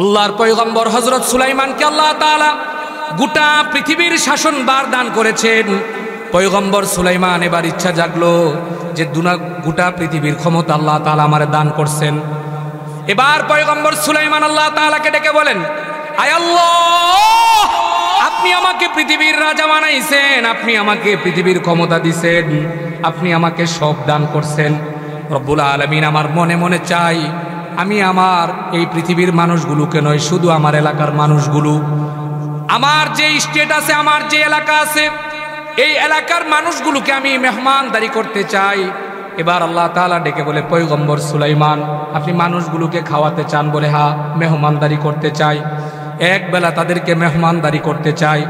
আল্লাহর পয়গম্বর হযরত সুলাইমানকে আল্লাহ তাআলা গোটা পৃথিবীর শাসনভার দান করেছেন। পয়গম্বর সুলাইমান এবার ইচ্ছা জাগলো যে গোটা পৃথিবীর ক্ষমতা আল্লাহ তাআলা আমারে দান করছেন। এবার পয়গম্বর সুলাইমান আল্লাহ তাআলাকে ডেকে বলেন, আয় আল্লাহ, আপনি আমাকে পৃথিবীর রাজা বানাইছেন, আপনি আমাকে পৃথিবীর ক্ষমতা দিছেন, আপনি আমাকে সব দান করছেন। রব্বুল আলামিন আমার মনে মনে চাই আমি আমার এই পৃথিবীর মানুষগুলোকে নয়, শুধু আমার এলাকার মানুষগুলো, আমার যে স্টেট আছে, আমার যে এলাকা আছে, এই এলাকার মানুষগুলোকে আমি মেহমানদারি করতে চাই। এবার আল্লাহ তাআলা ডেকে বলে, পয়গম্বর সুলাইমান, আপনি মানুষগুলোকে খাওয়াতে চান? বলে হ্যাঁ, মেহমানদারি করতে চাই, এক বেলা তাদেরকে মেহমানদারি করতে চাই।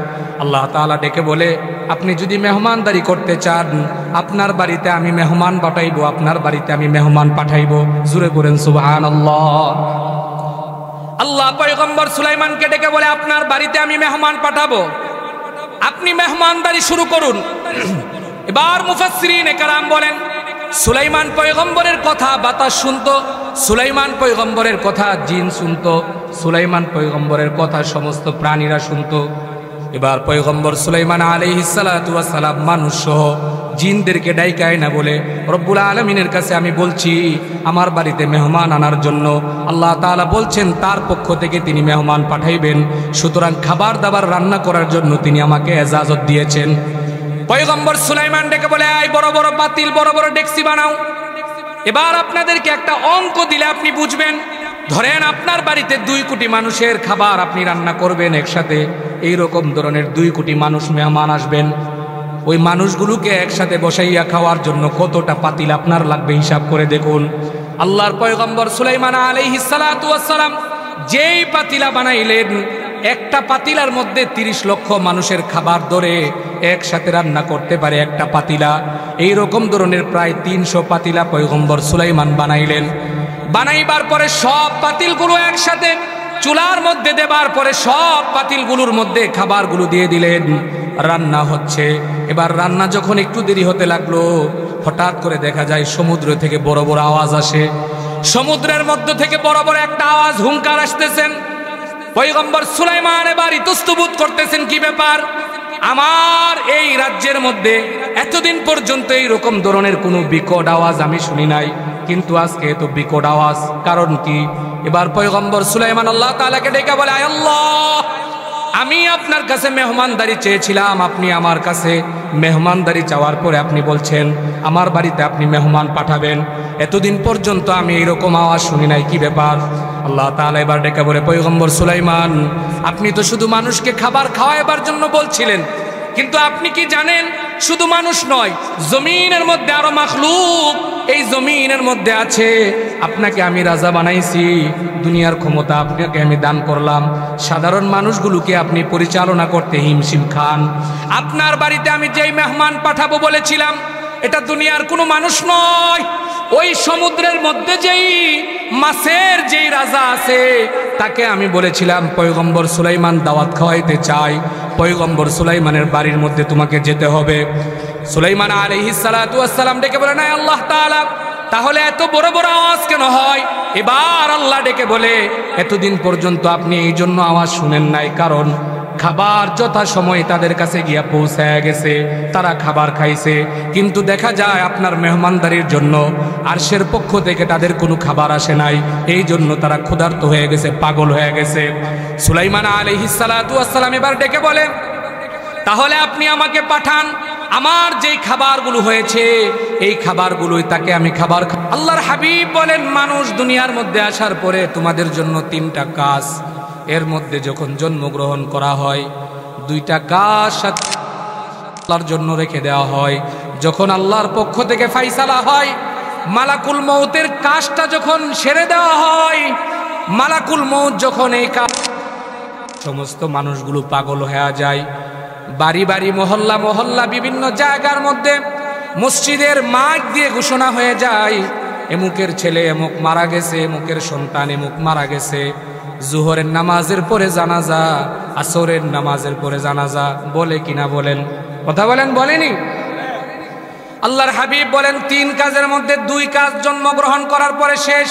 আল্লাহ তাআলা ডেকে বলে, আপনি যদি মেহমানদারি করতে চান, আপনার বাড়িতে আমি মেহমান পাঠাইবো, আপনার বাড়িতে আমি মেহমান পাঠাইবো। জোরে বলেন সুবহানাল্লাহ। আল্লাহ পয়গম্বর সুলাইমানকে ডেকে বলে, আপনার বাড়িতে আমি মেহমান পাঠাবো, আপনি মেহমানদারি শুরু করুন। এবার মুফাসসিরিনে কেরাম বলেন, সুলাইমান পয়গম্বরের কথা বাতাস শুনতো, সুলাইমান পয়গম্বরের কথা জিন শুনতো, সুলাইমান পয়গম্বরের কথা সমস্ত প্রাণীরা শুনতো। এবার পয়গম্বর সুলাইমান আলাইহিস সালাতু ওয়াস সালাম মানুষ সহ জিনদেরকে ডাইকায় না বলে, রব্বুল আলামিনের কাছে আমি বলছি আমার বাড়িতে মেহমান আনার জন্য। আল্লাহ তাআলা বলছেন তার পক্ষ থেকে তিনি মেহমান পাঠাইবেন, সুতরাং খাবার দাবার রান্না করার জন্য তিনি আমাকে ইজাজত দিয়েছেন। পয়গম্বর সুলাইমান ডেকে বলে, আয় বড় বড় পাতিল, বড় বড় ডেকসি বানাও। এবার আপনাদেরকে একটা অঙ্ক দিলে আপনি বুঝবেন। ধরেন আপনার বাড়িতে 2 কোটি মানুষের খাবার আপনি রান্না করবেন একসাথে, এইরকম ধরনের 2 কোটি মানুষ মেহমান আসবেন। ওই মানুষগুলোকে একসাথে বসাইয়া খাওয়ার জন্য কতটা পাতিল আপনার লাগবে হিসাব করে দেখুন। আল্লাহর পয়গম্বর সুলাইমান আলাইহিস সালাতু ওয়াস সালাম যেই পাতিলা বানাইলেন, একটা পাতিলার মধ্যে 30 লক্ষ মানুষের খাবার ধরে একসাথে রান্না করতে পারে একটা পাতিলা। এইরকম ধরনের প্রায় 300 পাতিলা পয়গম্বর সুলাইমান বানাইলেন। বানাইবার পরে সব পাতিলগুলো একসাথে চুলার মধ্যে দেবার পরে সব পাতিলগুলোর মধ্যে খাবারগুলো দিয়ে দিলেন। রান্না হচ্ছে। এবার রান্না যখন একটু দেরি হতে লাগলো, হঠাৎ করে দেখা যায় সমুদ্র থেকে বড় বড় আওয়াজ আসে। সমুদ্রের মধ্য থেকে বড় বড় একটা আওয়াজ, হুঙ্কার আসতেছেন। পয়গম্বর সুলাইমান এবার ইতস্তত করতেছেন, কি ব্যাপার? আমার এই রাজ্যের মধ্যে এতদিন পর্যন্ত এইরকম ধরনের কোনো বিকট আওয়াজ আমি শুনি নাই, কিন্তু আজকে এত বিকট আওয়াজ, কারণ কি? এবার পয়গম্বর সুলাইমান আল্লাহ তাআলাকে ডেকে বলে, আয় আল্লাহ, আমি আপনার কাছে মেহমানদারি চেয়েছিলাম, আপনি আমার কাছে মেহমানদারি চাওয়ার পরে আপনি বলছেন আমার বাড়িতে আপনি মেহমান পাঠাবেন। এতদিন পর্যন্ত আমি এইরকম আওয়াজ শুনি নাই, কি ব্যাপার? আল্লাহ তাআলা এবার ডেকে বলে, পয়গম্বর সুলাইমান, আপনি তো শুধু মানুষকে খাবার খাওয়াবার জন্য বলছিলেন, কিন্তু আপনি কি জানেন শুধু মানুষ নয়, জমিনের মধ্যে আরো মাখলুক এই জমিনের মধ্যে আছে। আপনাকে আমি রাজা বানাইছি, দুনিয়ার ক্ষমতা আপনাকে আমি দান করলাম, সাধারণ মানুষগুলোকে আপনি পরিচালনা করতে হিমশিম খান। আপনার বাড়িতে আমি যেই মেহমান পাঠাবো বলেছিলাম, এটা দুনিয়ার কোনো মানুষ নয়, ওই সমুদ্রের মধ্যে যেই মাছের যেই রাজা আছে তাকে আমি বলেছিলাম পয়গম্বর সুলাইমান দাওয়াত খাওয়াইতে চাই, পয়গম্বর সুলাইমানের বাড়ির মধ্যে তোমাকে যেতে হবে। সুলাইমান আলাইহিস সালাতু ওয়াস সালাম ডেকে বলে, না আল্লাহ তাআলা, তাহলে এত বড় বড় আওয়াজ কেন হয়? এবার আল্লাহ ডেকে বলে, এতদিন পর্যন্ত আপনি এই জন্য আওয়াজ শুনেন নাই, কারণ খাবার যথা সময় তাদের কাছে গিয়া পৌঁছায় গেছে, তারা খাবার খাইছে, কিন্তু দেখা যায় আপনার মেহমানদারির জন্য আরশের পক্ষ থেকে তাদের কোনো খাবার আসে নাই, এই জন্য তারা ক্ষুধার্ত হয়ে গেছে, পাগল হয়ে গেছে। সুলাইমান আলাইহিস সালাতু ওয়াস সালাম এবার ডেকে বলে, তাহলে আপনি আমাকে পাঠান, আমার যেই খাবারগুলো হয়েছে এই খাবারগুলোই তাকে আমি খাবার। আল্লাহর হাবিব বলেন, মানুষ দুনিয়ার মধ্যে আসার পরে তোমাদের জন্য 3টা কাজ, এর মধ্যে যখন জন্মগ্রহণ করা হয় 2টা কাজ আল্লাহর জন্য রেখে দেওয়া হয়। যখন আল্লাহর পক্ষ থেকে ফাইসালা হয়, মালাকুল মউতের কাজটা যখন সেরে দেওয়া হয়, মালাকুল মউত যখন এই কাজ, সমস্ত মানুষগুলো পাগল হয়ে যায়। বাড়ি বাড়ি, মহল্লা মহল্লা, বিভিন্ন জায়গার মধ্যে মসজিদের মাইক দিয়ে ঘোষণা হয়ে যায়, এমুকের ছেলে এমুক মারা গেছে, এমুকের সন্তান এমুক মারা গেছে। জোহরের নামাজের পরে জানাজা, আসরের নামাজের পরে জানাজা। বলে কিনা বলেন? কথা বলেন, বলেনি? আল্লাহর হাবিব বলেন, 3 কাজের মধ্যে 2 কাজ জন্মগ্রহণ করার পরে শেষ,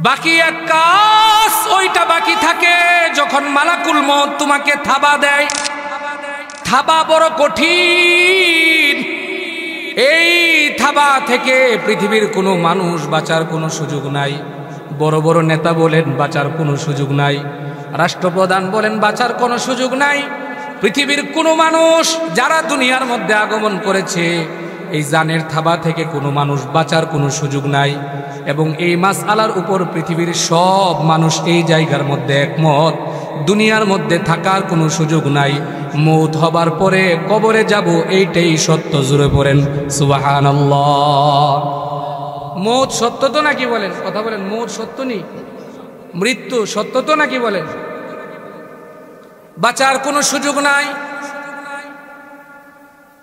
বাকি 1 কাজ ওইটা বাকি থাকে যখন মালাকুল মউত তোমাকে থাবা দেয়। থাবা বড় কঠিন। এই থাবা থেকে পৃথিবীর কোনো মানুষ বাঁচার কোনো সুযোগ নাই। বড় বড় নেতা বলেন বাঁচার কোনো সুযোগ নাই, রাষ্ট্রপ্রধান বলেন বাঁচার কোনো সুযোগ নাই। পৃথিবীর কোনো মানুষ যারা দুনিয়ার মধ্যে আগমন করেছে, এই জানের থাবা থেকে কোনো মানুষ বাঁচার কোনো সুযোগ নাই। এবং এই মাসআলার উপর পৃথিবীর সব মানুষ এই জায়গার মধ্যে একমত, দুনিয়ার মধ্যে থাকার কোনো সুযোগ নাই। মৌত হবার পরে কবরে যাব, এইটাই সত্য। জোরে পড়েন সুবহানাল্লাহ। মৌত সত্য তো নাকি বলেন? কথা বলেন, মৌত সত্য নেই? মৃত্যু সত্য তো নাকি বলেন? বাঁচার কোনো সুযোগ নাই।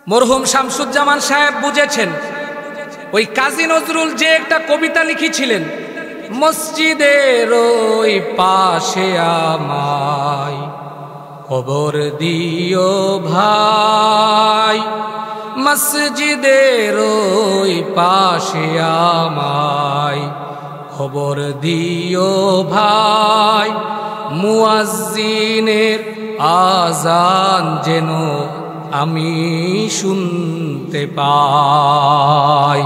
মরহুম শামসুজ্জামান সাহেব বুঝেছেন। ওই কাজী নজরুল যে একটা কবিতা লিখেছিলেন, মসজিদের ওই পাশে আমায় কবর দিও ভাই, মসজিদের ওই পাশে আমায় খবর দিও ভাই, মুয়াজ্জিনের আজান যেন আমি শুনতে পাই।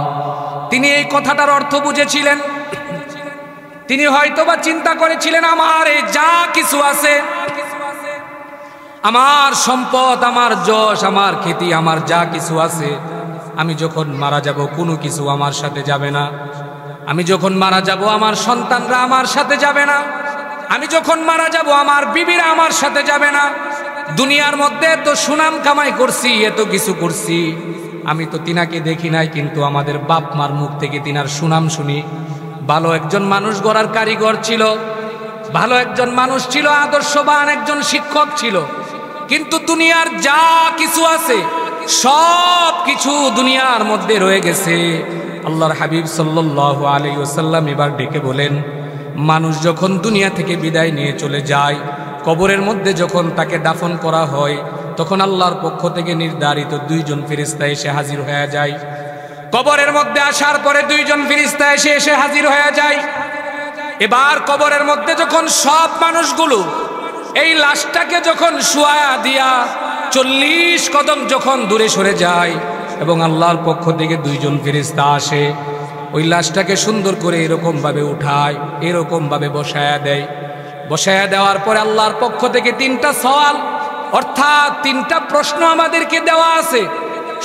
তিনি এই কথাটার অর্থ বুঝেছিলেন। তিনি হয়তোবা চিন্তা করেছিলেন, আমার এই যা কিছু আছে, আমার সম্পদ, আমার যশ, আমার খ্যাতি, আমার যা কিছু আছে, আমি যখন মারা যাব কোনো কিছু আমার সাথে যাবে না। আমি যখন মারা যাব আমার সন্তানরা আমার সাথে যাবে না। আমি যখন মারা যাব আমার বিবিরা আমার সাথে যাবে না। দুনিয়ার মধ্যে তো সুনাম কামাই করছি, এত কিছু করছি, আমি তো তিনাকে দেখি নাই, কিন্তু আমাদের বাপ মার মুখ থেকে তিনার সুনাম শুনি। ভালো একজন মানুষ গড়ার কারিগর ছিল, ভালো একজন মানুষ ছিল, আদর্শবান একজন শিক্ষক ছিল। কিন্তু দুনিয়ার যা কিছু আছে সব কিছু দুনিয়ার মধ্যে রয়ে গেছে। আল্লাহর হাবিব সাল্লাল্লাহু আলাইহি ওয়াসাল্লাম এবার ডেকে বলেন, মানুষ যখন দুনিয়া থেকে বিদায় নিয়ে চলে যায়, কবরের মধ্যে যখন তাকে দাফন করা হয়, তখন আল্লাহর পক্ষ থেকে নির্ধারিত দুইজন ফেরেশতা এসে হাজির হয়ে যায়। কবরের মধ্যে আসার পরে দুইজন ফেরেশতা এসে হাজির হয়ে যায়। এবার কবরের মধ্যে যখন সব মানুষগুলো এই লাশটাকে যখন শুয়া দিয়া 40 কদম যখন দূরে সরে যায়, এবং আল্লাহর পক্ষ থেকে দুইজন ফেরেশতা আসে, ওই লাশটাকে সুন্দর করে এরকম ভাবে উঠায়, এরকম ভাবে বসায়া দেয়। বসায়া দেওয়ার পরে আল্লাহর পক্ষ থেকে 3টা সওয়াল, অর্থাৎ 3টা প্রশ্ন আমাদেরকে দেওয়া আছে।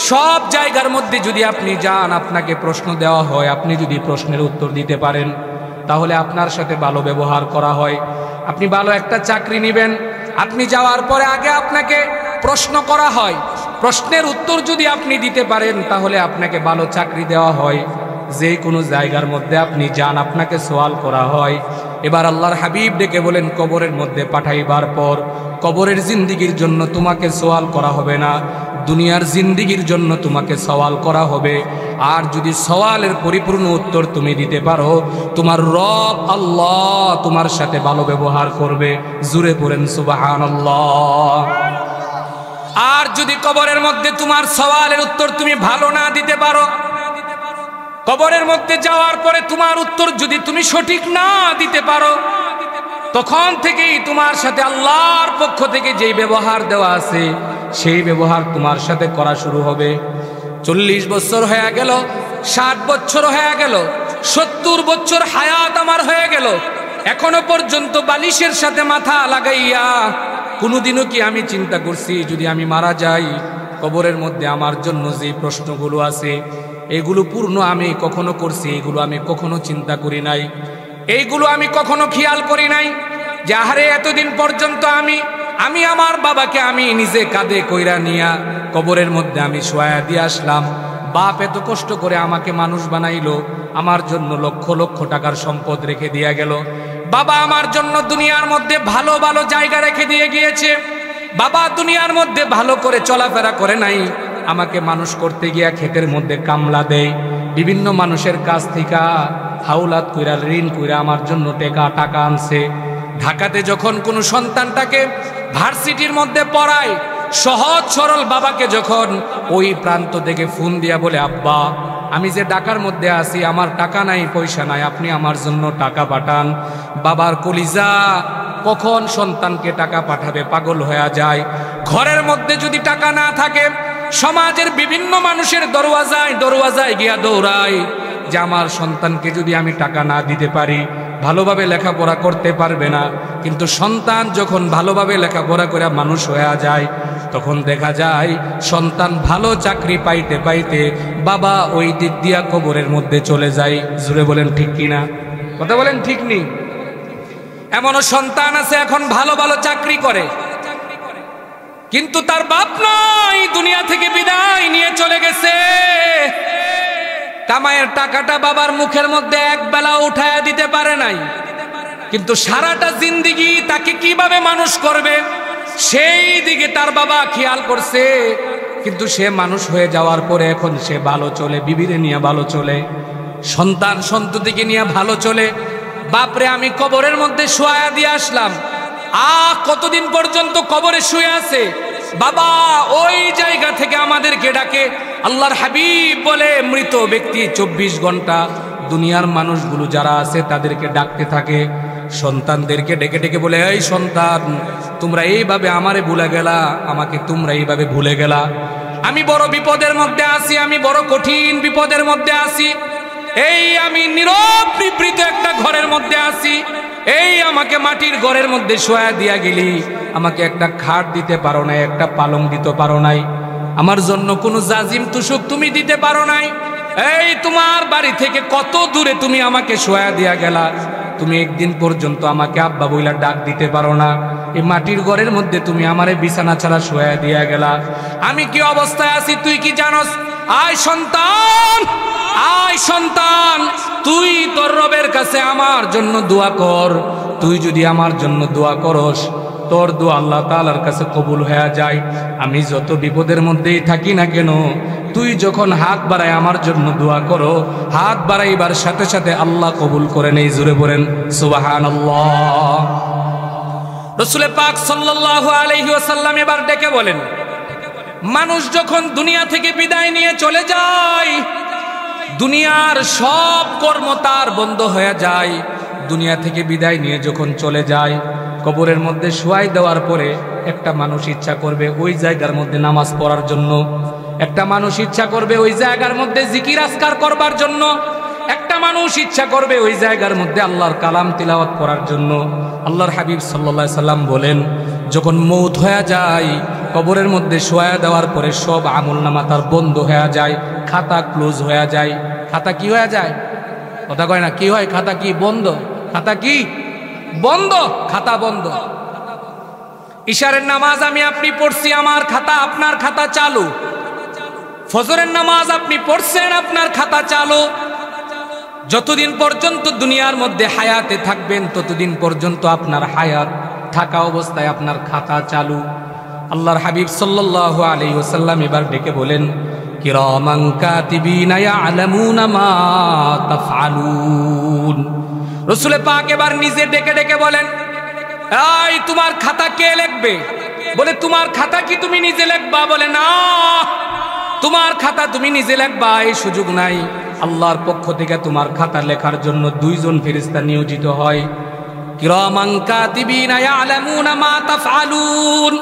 সব জায়গার মধ্যে যদি আপনি যান, আপনাকে প্রশ্ন দেওয়া হয়, আপনি যদি প্রশ্নের উত্তর দিতে পারেন, তাহলে আপনার সাথে ভালো ব্যবহার করা হয়। আপনি ভালো একটা চাকরি নেবেন, আপনি যাওয়ার পরে আগে আপনাকে প্রশ্ন করা হয়, প্রশ্নের উত্তর যদি আপনি দিতে পারেন, তাহলে আপনাকে ভালো চাকরি দেওয়া হয়। যে কোনো জায়গার মধ্যে আপনি যান, আপনাকে সওয়াল করা হয়। এবার আল্লাহর হাবিব ডেকে বলেন, কবরের মধ্যে পাঠাইবার পর কবরের জিন্দিগির জন্য তোমাকে সওয়াল করা হবে না, দুনিয়ার জিন্দিগির জন্য তোমাকে সওয়াল করা হবে। আর যদি সওয়ালের পরিপূর্ণ উত্তর তুমি দিতে পারো, তোমার রব আল্লাহ তোমার সাথে ভালো ব্যবহার করবে। জুরে পড়েন সুবহানাল্লাহ। আর যদি কবরের মধ্যে তোমার সওয়ালের উত্তর তুমি ভালো না দিতে পারো, কবরের মধ্যে যাওয়ার পরে তোমার উত্তর যদি তুমি সঠিক না দিতে পারো, তখন থেকেই তোমার সাথে আল্লাহর পক্ষ থেকে যেই ব্যবহার দেওয়া আছে, সেই ব্যবহার তোমার সাথে করা শুরু হবে। 40 বছর হয়ে গেল, 60 বছর হয়ে গেল, 70 বছর হায়াত আমার হয়ে গেল, এখনো পর্যন্ত বালিশের সাথে মাথা লাগাইয়া কোনোদিনও কি আমি চিন্তা করছি, যদি আমি মারা যাই, কবরের মধ্যে আমার জন্য যে প্রশ্নগুলো আছে, এগুলো পূর্ণ আমি কখনো করছি? এগুলো আমি কখনো চিন্তা করি নাই, এইগুলো আমি কখনো খেয়াল করি নাই। যে আহারে, এতদিন পর্যন্ত আমি আমার বাবাকে আমি নিজে কাঁধে কইরা নিয়া কবরের মধ্যে আমি শোয়া দিয়ে আসলাম। বাপ এত কষ্ট করে আমাকে মানুষ বানাইলো, আমার জন্য লক্ষ লক্ষ টাকার সম্পদ রেখে দিয়া গেল। বাবা আমার জন্য দুনিয়ার মধ্যে ভালো ভালো জায়গা রেখে দিয়ে গিয়েছে। বাবা দুনিয়ার মধ্যে ভালো করে চলাফেরা করে নাই, আমাকে মানুষ করতে গিয়া ক্ষেতের মধ্যে কামলা দেয়, বিভিন্ন মানুষের কাছ থেকে হাওলাত কইরা ঋণ কইরা আমার জন্য টাকা আনছে। ঢাকাতে যখন কোনো সন্তানটাকে ভার্সিটির মধ্যে পড়ায়, সহজ সরল বাবাকে যখন ওই প্রান্ত থেকে ফোন দিয়া বলে, আব্বা আমি যে ডাকার মধ্যে আছি, আমার টাকা নাই পয়সা নাই, আপনি আমার জন্য টাকা পাঠান। বাবার কলিজা কখন সন্তানকে টাকা পাঠাবে পাগল হয়ে যায়। ঘরের মধ্যে যদি টাকা না থাকে, সমাজের বিভিন্ন মানুষের দরওয়াজায় গিয়া দৌড়ায় যে আমার সন্তানকে যদি আমি টাকা না দিতে পারি ভালোভাবে লেখাপড়া করতে পারবে না। কিন্তু সন্তান যখন ভালোভাবে লেখাপড়া করে মানুষ হয়ে যায়, তখন দেখা যায় সন্তান ভালো চাকরি পাইতে পাইতে বাবা ওই দিক দিয়া কবরের মধ্যে চলে যায়। জুড়ে বলেন ঠিক কিনা? কথা বলেন ঠিক নেই? এমনও সন্তান আছে এখন ভালো ভালো চাকরি করে, কিন্তু তার বাপ নাই, দুনিয়া থেকে বিদায় নিয়ে চলে গেছে। কামাইয়ের টাকাটা বাবার মুখের মধ্যে এক বেলা উঠায়া দিতে পারে নাই, কিন্তু সারাটা জিন্দেগি তাকে কিভাবে মানুষ করবে সেই দিকে তার বাবা খেয়াল করছে। কিন্তু সে মানুষ হয়ে যাওয়ার পরে এখন সে ভালো চলে, বিবিরে নিয়ে ভালো চলে, সন্তান সন্ততিকে নিয়ে ভালো চলে। বাপরে আমি কবরের মধ্যে শোয়া দিয়ে আসলাম, কতদিন পর্যন্ত কবরে শুয়ে আছে বাবা। ওই জায়গা থেকে আমাদেরকে ডাকে। আল্লাহর হাবিব বলে মৃত ব্যক্তি 24 ঘন্টা দুনিয়ার মানুষগুলো যারা আছে তাদেরকে ডাকতে থাকে, সন্তানদেরকে ডেকে ডেকে বলে, এই সন্তান তোমরা এইভাবে আমারে ভুলে গেলা, আমাকে তোমরা এইভাবে ভুলে গেলা। আমি বড় বিপদের মধ্যে আছি, আমি বড় কঠিন বিপদের মধ্যে আছি। এই আমি নীরব নিভৃত একটা ঘরের মধ্যে আছি, এই আমাকে মাটির ঘরের মধ্যে শোয়া দিয়া গেলি, আমাকে একটা খাট দিতে পারো নাই, একটা পালং দিতে পারো নাই, আমার জন্য কোনো জাজিম তুষক তুমি দিতে পারো নাই। এই তোমার বাড়ি থেকে কত দূরে তুমি আমাকে শোয়া দিয়া গেলা, তুমি একদিন পর্যন্ত আমাকে আব্বা বইলা ডাক দিতে পারো না। এই মাটির ঘরের মধ্যে তুমি আমারে বিছানা ছাড়া শোয়া দিয়া গেলা। আমি কি অবস্থায় আছি তুই কি জানোস? আয় সন্তান, আয় সন্তান, তুই তোর রবের কাছে আমার জন্য দোয়া কর। তুই যদি আমার জন্য দোয়া করস, তোর দোয়া আল্লাহ তাআলার কাছে কবুল হয়ে যায়। আমি যত বিপদের মধ্যেই থাকি না কেন, তুই যখন হাত বাড়ায় আমার জন্য দোয়া করো, হাত বাড়াইবার সাথে সাথে আল্লাহ কবুল করে নেই। জোরে বলেন সুবহানাল্লাহ। রাসূল পাক সাল্লাল্লাহু আলাইহি ওয়াসাল্লাম এবার ডেকে বলেন, মানুষ যখন দুনিয়া থেকে বিদায় নিয়ে চলে যায়, দুনিয়ার সব কর্ম তার বন্ধ হয়ে যায়। দুনিয়া থেকে বিদায় নিয়ে যখন চলে যায়, কবরের মধ্যে শোয়াই দেওয়ার পরে একটা মানুষ ইচ্ছা করবে ওই জায়গার মধ্যে নামাজ পড়ার জন্য, একটা মানুষ ইচ্ছা করবে ওই জায়গার মধ্যে জিকির আজকার করবার জন্য, একটা মানুষ ইচ্ছা করবে ওই জায়গার মধ্যে আল্লাহর কালাম তিলাওয়াত করার জন্য। আল্লাহর হাবিব সাল্লাল্লাহু আলাইহি সাল্লাম বলেন, যখন মৌত হয়ে যায়, কবরের মধ্যে শোয়া দেওয়ার পরে সব আমলনামা তার বন্ধ হয়ে যায়, খাতা ক্লোজ হয়ে যায়। খাতা কি হয়ে যায়? কথা কয় না, কি হয়? খাতা কি বন্ধ? খাতা কি বন্ধ? খাতা বন্ধ। ইশারের নামাজ আমি আপনি পড়ছি, আমার খাতা আপনার খাতা চালু। ফজরের নামাজ আপনি পড়ছেন, আপনার খাতা চালু। যতদিন পর্যন্ত দুনিয়ার মধ্যে হায়াতে থাকবেন ততদিন পর্যন্ত আপনার হায়াত থাকা অবস্থায় আপনার খাতা চালু। আল্লাহর হাবিব সাল্লাল্লাহু আলাইহি ওয়াসাল্লাম এবার ডেকে বলেন, কিরামান কাতিবিনা ইয়ালামুনা মা তাফআলুন। রাসূল পাক এবার নিজে ডেকে ডেকে বলেন, এই তোমার খাতা কে লিখবে? বলে তোমার খাতা কি তুমি নিজে লিখবা? বলে না, তোমার খাতা তুমি নিজে লিখবা এই সুযোগ নাই। আল্লাহর পক্ষ থেকে তোমার খাতা লেখার জন্য 2 জন ফেরেশতা নিয়োজিত হয়। কিরামান কাতিবিনা ইয়ালামুনা মা তাফআলুন।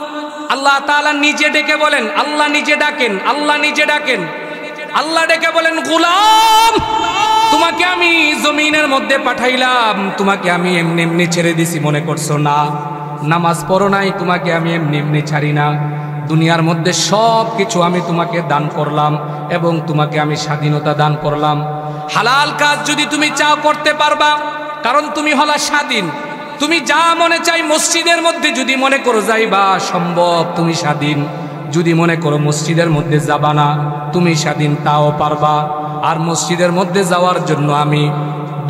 আল্লাহ তাআলা নিজে ডেকে বলেন, আল্লাহ নিজে ডাকেন, আল্লাহ নিজে ডাকেন। আল্লাহ ডেকে বলেন, গোলাম তোমাকে আমি জমিনের মধ্যে পাঠাইলাম, তোমাকে আমি এমনি এমনি ছেড়ে দিছি মনে করছো না? নামাজ পড়ো নাই, তোমাকে আমি এমনি এমনি ছাড়ি না। দুনিয়ার মধ্যে সব কিছু আমি তোমাকে দান করলাম এবং তোমাকে আমি স্বাধীনতা দান করলাম। হালাল কাজ যদি তুমি চাও করতে পারবা, কারণ তুমি হলা স্বাধীন। তুমি যা মনে চাই মসজিদের মধ্যে যদি মনে করো যাইবা সম্ভব, তুমি স্বাধীন। যদি মনে করো মসজিদের মধ্যে যাবা না, তুমি স্বাধীন, তাও পারবা। আর মসজিদের মধ্যে যাওয়ার জন্য আমি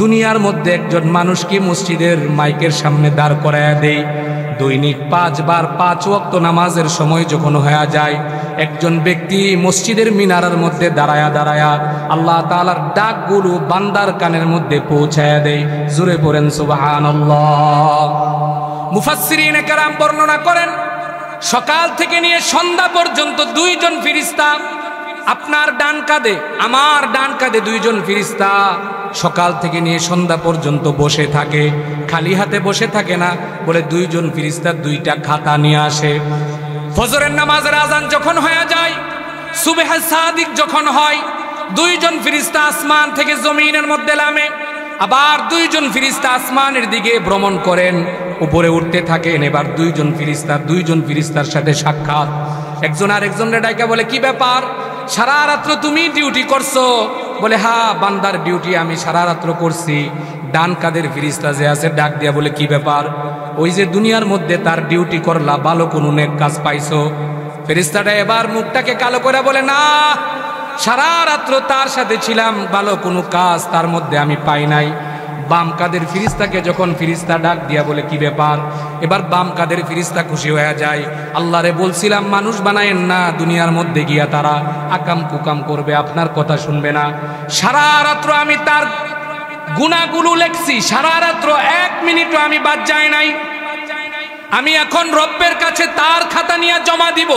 দুনিয়ার মধ্যে একজন মানুষকে মসজিদের মাইকের সামনে দাঁড় করায়া দেই। দৈনিক 5 বার 5 ওয়াক্ত নামাজের সময় যখন হয়ে যায়, একজন ব্যক্তি মসজিদের মিনারের মধ্যে দাঁড়ায়া দাঁড়ায়া আল্লাহ তাআলার ডাকগুলো বান্দার কানের মধ্যে পৌঁছায়া দেয়। জোরে পড়েন সুবহানাল্লাহ। মুফাসসিরিনে কেরাম বর্ণনা করেন, সকাল থেকে নিয়ে সন্ধ্যা পর্যন্ত 2 জন ফেরেশতা আপনার ডান কাঁধে আমার ডান কাঁধে দুইজন ফেরেশতা সকাল থেকে নিয়ে সন্ধ্যা পর্যন্ত বসে থাকে, খালি হাতে বসে থাকে না, বলে দুইজন ফেরেশতা দুইটা খাতা নিয়ে আসে। ফজরের নামাজের আজান যখন হয়ে যায়, সুবহে সাদিক যখন হয়, দুইজন ফেরেশতা আসমান থেকে জমিনের মধ্যে নামে, আবার দুইজন ফেরেশতা আসমানের দিকে ভ্রমণ করেন, উপরে উঠতে থাকেন। এবার দুইজন ফেরেশতার সাথে সাক্ষাৎ। একজন আর একজনের ডাইকা বলে, কি ব্যাপার, সারা রাত্র তুমি ডিউটি করছো? বলে, হ্যাঁ বান্দার ডিউটি আমি সারা রাত্র করছি। ডান কাদের ফেরেশতা যে আছে ডাক দিয়া বলে, কি ব্যাপার? ওই যে দুনিয়ার মধ্যে তার ডিউটি করলা, ভালো কোনো নেক কাজ পাইছো? ফেরেশতাটা এবার মুখটাকে কালো করে বলে, না, সারা রাত্র তার সাথে ছিলাম, ভালো কোনো কাজ তার মধ্যে আমি পাই নাই। বাম কাদের ফেরেশতাকে যখন ফেরেশতা ডাক দিয়া বলে, কি ব্যাপার? এবার বাম কাদের ফেরেশতা খুশি হয়ে যায়। আল্লাহরে বলছিলাম মানুষ বানায়েন না, দুনিয়ার মধ্যে গিয়া তারা আকাম কুকাম করবে, আপনার কথা শুনবে না। সারা রাত্র আমি তার গুনাহগুলো লেখছি, সারা রাত্র এক মিনিটও আমি বাদ যায় নাই। আমি এখন রব্বের কাছে তার খাতা নিয়ে জমা দিব।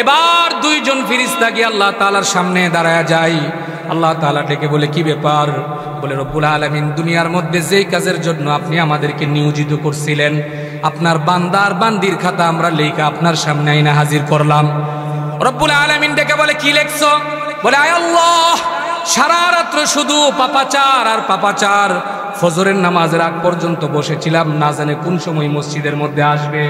এবার দুইজন ফেরেশতা গিয়ে আল্লাহ তাআলার সামনে দাঁড়ায় যায়। আল্লাহ তাআলা ডেকে বলে, কি ব্যাপার? বলে, রব্বুল আলামিন দুনিয়ার মধ্যে যেই কাজের জন্য আপনি আমাদেরকে নিয়োজিত করছিলেন, আপনার বান্দার বান্দির খাতা আমরা লেখা আপনার সামনে আইনা হাজির করলাম। রব্বুল আলামিন ডেকে বলে, কি লেখছো? বলে, আয় আল্লাহ, সারা রাত্র শুধু পাপাচার আর পাপাচার। ফজরের নামাজের আগ পর্যন্ত বসেছিলাম, না জানে কোন সময় মসজিদের মধ্যে আসবে।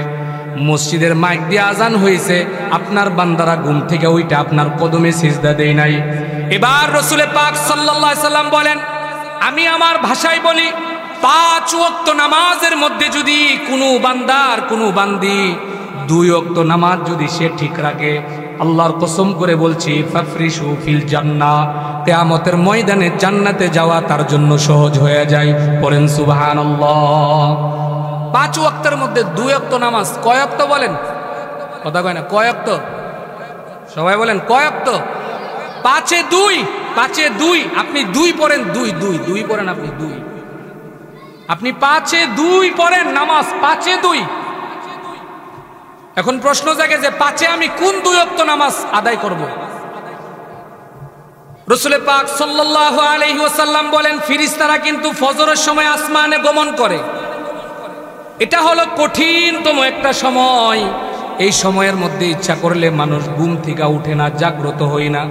মসজিদের মাইক দিয়ে আজান হয়েছে, আপনার বান্দারা ঘুম থেকে ওইটা আপনার কদমে সিজদা দেয় নাই। এবার রাসূল পাক সাল্লাল্লাহু আলাইহি সাল্লাম বলেন, আমি আমার ভাষায় বলি, 5 ওয়াক্ত নামাজের মধ্যে যদি কোনো বান্দার কোনো বান্দি 2 ওয়াক্ত নামাজ যদি সে ঠিক রাখে, আল্লাহর কসম করে বলছি, ফাফরিশু ফিল জান্নাহ, কিয়ামতের ময়দানে জান্নাতে যাওয়া তার জন্য সহজ হয়ে যায়। পড়েন সুবহানাল্লাহ। 5 ওয়াক্তের মধ্যে 2 ওয়াক্ত নামাজ, কয় ওয়াক্ত বলেন? কথা কয় না, কয় ওয়াক্ত? সবাই বলেন কয় ওয়াক্ত? 5-এ 2, 5-এ 2। আপনি 2 পড়েন, 2 পড়েন, আপনি 2, আপনি 5-এ 2 পড়েন নামাজ, 5-এ 2। এখন প্রশ্ন জাগে যে 5-এ আমি কোন 2 ওয়াক্ত নামাজ আদায় করব? রাসূল পাক সাল্লাল্লাহু আলাইহি ওয়াসাল্লাম বলেন, ফেরেশতারা কিন্তু ফজরের সময় আসমানে গমন করে। এটা হলো কঠিনতম একটা সময়। এই সময়ের মধ্যে ইচ্ছা করলে মানুষ ঘুম থেকে উঠে না, জাগ্রত হয় না।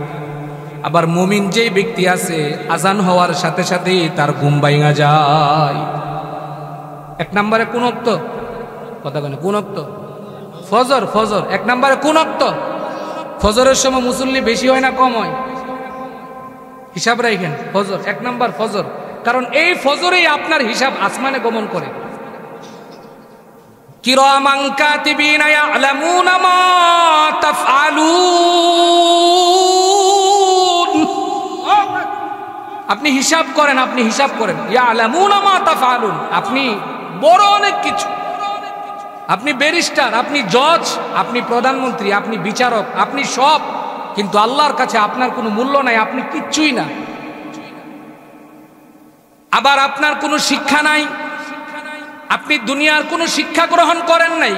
আবার মুমিন যেই ব্যক্তি আছে, আজান হওয়ার সাথে সাথেই তার ঘুম ভাঙা যায়। 1 নম্বরে কোন ওয়াক্ত? কথা কেন, কোন ওয়াক্ত? ফজর। ফজর 1 নম্বরে কোন ওয়াক্ত? ফজরের সময় মুসল্লি বেশি হয় না কম হয়? হিসাব রাখেন। ফজর 1 নম্বর, ফজর। কারণ এই ফজরেই আপনার হিসাব আসমানে গমন করে। কিরামান কাতিবিনা ইয়ালামুনা মা তাফআলুন। আপনি হিসাব করেন, আপনি হিসাব করেন। ইয়ালামুনা মা তাফআলুন, আপনি বড় অনেক কিছু। আপনি ব্যারিস্টার, আপনি জজ, আপনি প্রধানমন্ত্রী, আপনি বিচারক, আপনি সব, কিন্তু আল্লাহর কাছে আপনার কোনো মূল্য নাই, আপনি কিচ্ছুই না। আবার আপনার কোনো শিক্ষা নাই, আপনি দুনিয়ার কোনো শিক্ষা গ্রহণ করেন নাই,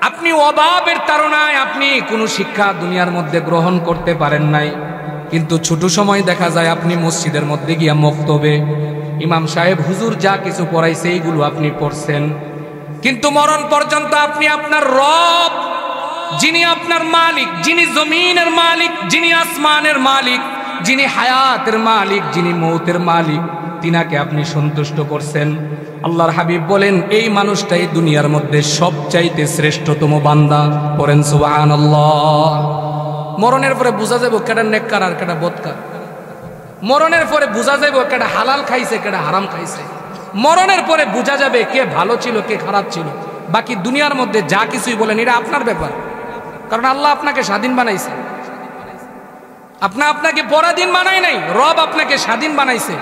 আপনি অভাবের তাড়নায় আপনি কোনো শিক্ষা দুনিয়ার মধ্যে গ্রহণ করতে পারেন নাই। কিন্তু ছোট সময় দেখা যায় আপনি মসজিদের মধ্যে গিয়া মক্তবে ইমাম সাহেব হুজুর যা কিছু পড়াইছে এইগুলো আপনি পড়ছেন, কিন্তু মরণ পর্যন্ত আপনি আপনার রব, যিনি আপনার মালিক, যিনি জমিনের মালিক, যিনি আসমানের মালিক, যিনি হায়াতের মালিক, যিনি মৌতের মালিক, তিনাকে আপনি সন্তুষ্ট করছেন। আল্লাহর হাবিব বলেন, এই মানুষটাই দুনিয়ার মধ্যে সবচাইতে শ্রেষ্ঠতম বান্দা। পড়েন সুবহানাল্লাহ। মরণের পরে বুঝা যাবে কেডা নেককার আর কেডা বদকার। মরণের পরে বুঝা যাবে কেডা হালাল খাইছে কেডা হারাম খাইছে। মরণের পরে বুঝা যাবে কে ভালো ছিল কে খারাপ ছিল। বাকি দুনিয়ার মধ্যে যা কিছুই বলেন এটা আপনার ব্যাপার, কারণ আল্লাহ আপনাকে স্বাধীন বানাইছে। আপনাকে পরাধীন বানাই নাই, রব আপনাকে স্বাধীন বানাইছে।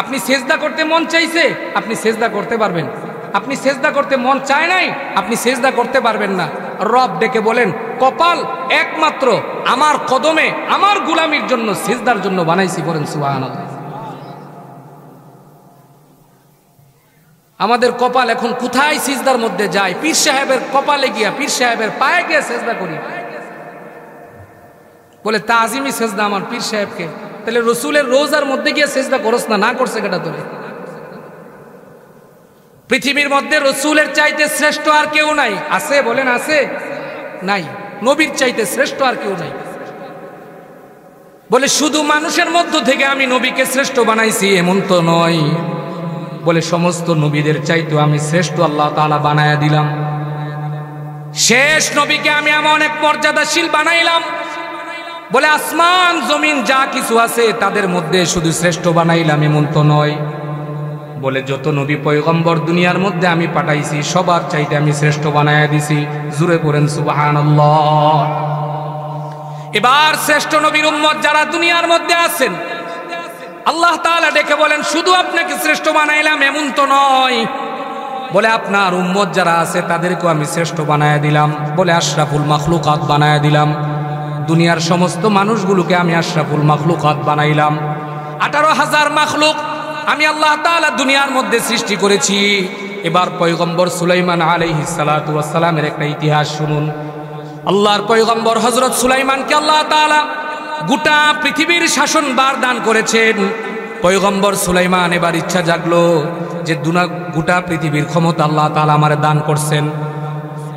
আপনি সেজদা করতে মন চাইছে, আপনি সেজদা করতে পারবেন। আপনি সেজদা করতে মন চায় নাই, আপনি সেজদা করতে পারবেন না। রব ডেকে বলেন, কপাল একমাত্র আমার কদমে আমার গোলামির জন্য সেজদার জন্য বানাইছি। করেন সুবহানাল্লাহ। আমাদের কপাল এখন কোথায় সিজদার মধ্যে যায়? পীর সাহেবের কপালে গিয়া, পীর সাহেবের পায়ে গিয়া সেজদা করি। বলে তাজিমি সেজদা আমার পীর সাহেবকে। তাহলে রসুলের রোজার মধ্যে গিয়ে সেজদা করস না করছে কেটা তোরে? পৃথিবীর মধ্যে রসুলের চাইতে শ্রেষ্ঠ আর কেউ নাই। আছে বলেন, আছে? নাই। নবীর চাইতে শ্রেষ্ঠ আর কেউ নাই। বলে শুধু মানুষের মধ্য থেকে আমি নবীকে শ্রেষ্ঠ বানাইছি এমন তো নয়। বলে সমস্ত নবীদের চাইতে আমি শ্রেষ্ঠ আল্লাহ তাআলা বানায়া দিলাম। শেষ নবীকে আমি এমন এক মর্যাদাশীল বানাইলাম, বলে আসমান জমিন যা কিছু আছে তাদের মধ্যে শুধু শ্রেষ্ঠ বানাইলাম এমন তো নয়। বলে যত নবী পয়গম্বর দুনিয়ার মধ্যে আমি পাঠাইছি সবার চাইতে আমি শ্রেষ্ঠ বানায়া দিছি। জুরে পড়েন সুবহানাল্লাহ। এবার শ্রেষ্ঠ নবীর উম্মত যারা দুনিয়ার মধ্যে আছেন, আল্লাহ তাআলা ডেকে বলেন শুধু আপনাকে শ্রেষ্ঠ বানাইলাম এমন তো নয়। বলে আপনার উম্মত যারা আছে তাদেরকেও আমি শ্রেষ্ঠ বানায়া দিলাম। বলে আশরাফুল মাখলুকাত বানায়া দিলাম। দুনিয়ার সমস্ত মানুষগুলোকে আমি আশরাফুল মাখলুকাত বানাইলাম। 18,000 মাখলুক আমি আল্লাহ তাআলা দুনিয়ার মধ্যে সৃষ্টি করেছি। এবার পয়গম্বর সুলাইমান আলাইহিস সালাতু ওয়াস সালামের একটা ইতিহাস শুনুন। আল্লাহর পয়গম্বর হযরত সুলাইমানকে আল্লাহ তাআলা গোটা পৃথিবীর শাসনভার দান করেছেন। পয়গম্বর সুলাইমান এবার ইচ্ছা জাগলো যে গোটা পৃথিবীর ক্ষমতা আল্লাহ তাআলা আমারে দান করছেন।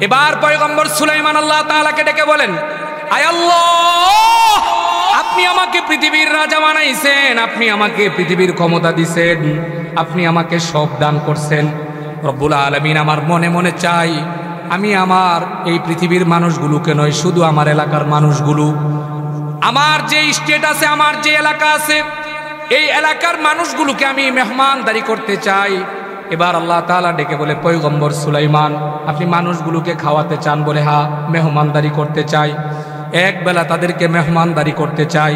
এবার পয়গম্বর সুলাইমান আল্লাহ তাআলাকে ডেকে বলেন, আয় আল্লাহ, আপনি আমাকে পৃথিবীর রাজা বানাইছেন, আপনি আমাকে পৃথিবীর ক্ষমতা দিছেন, আপনি আমাকে সব দান করছেন। রব্বুল আলামিন আমার মনে মনে চাই আমি আমার এই পৃথিবীর মানুষগুলোকে নয়, শুধু আমার এলাকার মানুষগুলো, আমার যে স্টেট আছে, আমার যে এলাকা আছে, এই এলাকার মানুষগুলোকে আমি মেহমানদারি করতে চাই। এবার আল্লাহ তাআলা ডেকে বলে, পয়গম্বর সুলাইমান আপনি মানুষগুলোকে খাওয়াতে চান? বলে হ্যাঁ, মেহমানদারি করতে চাই, এক বেলা তাদেরকে মেহমানদারি করতে চাই।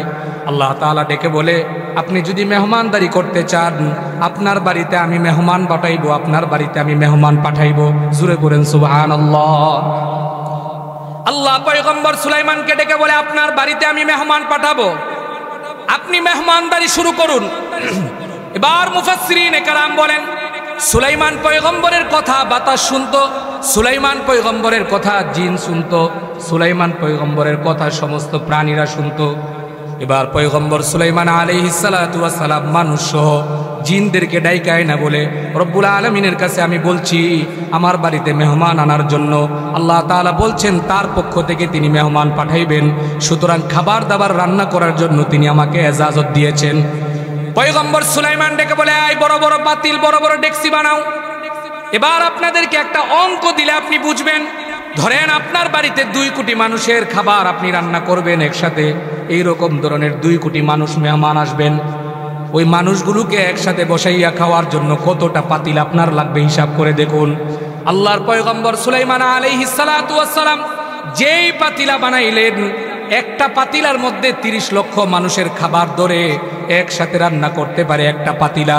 আল্লাহ তাআলা ডেকে বলে, আপনি যদি মেহমানদারি করতে চান আপনার বাড়িতে আমি মেহমান পাঠাইবো, আপনার বাড়িতে আমি মেহমান পাঠাইবো। জুরে করেন সুবহানাল্লাহ। আল্লাহ পয়গম্বর সুলাইমানকে ডেকে বলে, আপনার বাড়িতে আমি মেহমান পাঠাবো, আপনি মেহমানদারি শুরু করুন। এবার মুফাসসিরিনে কেরাম বলেন, সুলাইমান পয়গম্বরের কথা বাতাস শুনতো, সুলাইমান পয়গম্বরের কথা জিন শুনতো, সুলাইমান পয়গম্বরের কথা সমস্ত প্রাণীরা শুনতো। এবার পয়গম্বর সুলাইমান আলাইহিস সালাতু ওয়াস সালাম মানুষ সহ জিনদেরকে ডাইকায় না বলে, রব্বুল আলামিনের কাছে আমি বলছি আমার বাড়িতে মেহমান আনার জন্য। আল্লাহ তাআলা বলছেন তার পক্ষ থেকে তিনি মেহমান পাঠাইবেন, সুতরাং খাবার দাবার রান্না করার জন্য তিনি আমাকে ইজাজত দিয়েছেন। পয়গম্বর সুলাইমান ডেকে বলে, আয় বড় বড় পাতিল, বড় বড় ডেকসি বানাও। এবার আপনাদেরকে একটা অঙ্ক দিলে আপনি বুঝবেন। ধরেন আপনার বাড়িতে 2 কোটি মানুষের খাবার আপনি রান্না করবেন একসাথে, এইরকম ধরনের 2 কোটি মানুষ মেহমান আসবেন। ওই মানুষগুলোকে একসাথে বসাইয়া খাওয়ার জন্য কতটা পাতিল আপনার লাগবে হিসাব করে দেখুন। আল্লাহর পয়গম্বর সুলাইমান আলাইহিস সালাতু ওয়াস সালাম যেই পাতিলা বানাইলেন, একটা পাতিলার মধ্যে 30 লক্ষ মানুষের খাবার ধরে একসাথে রান্না করতে পারে একটা পাতিলা।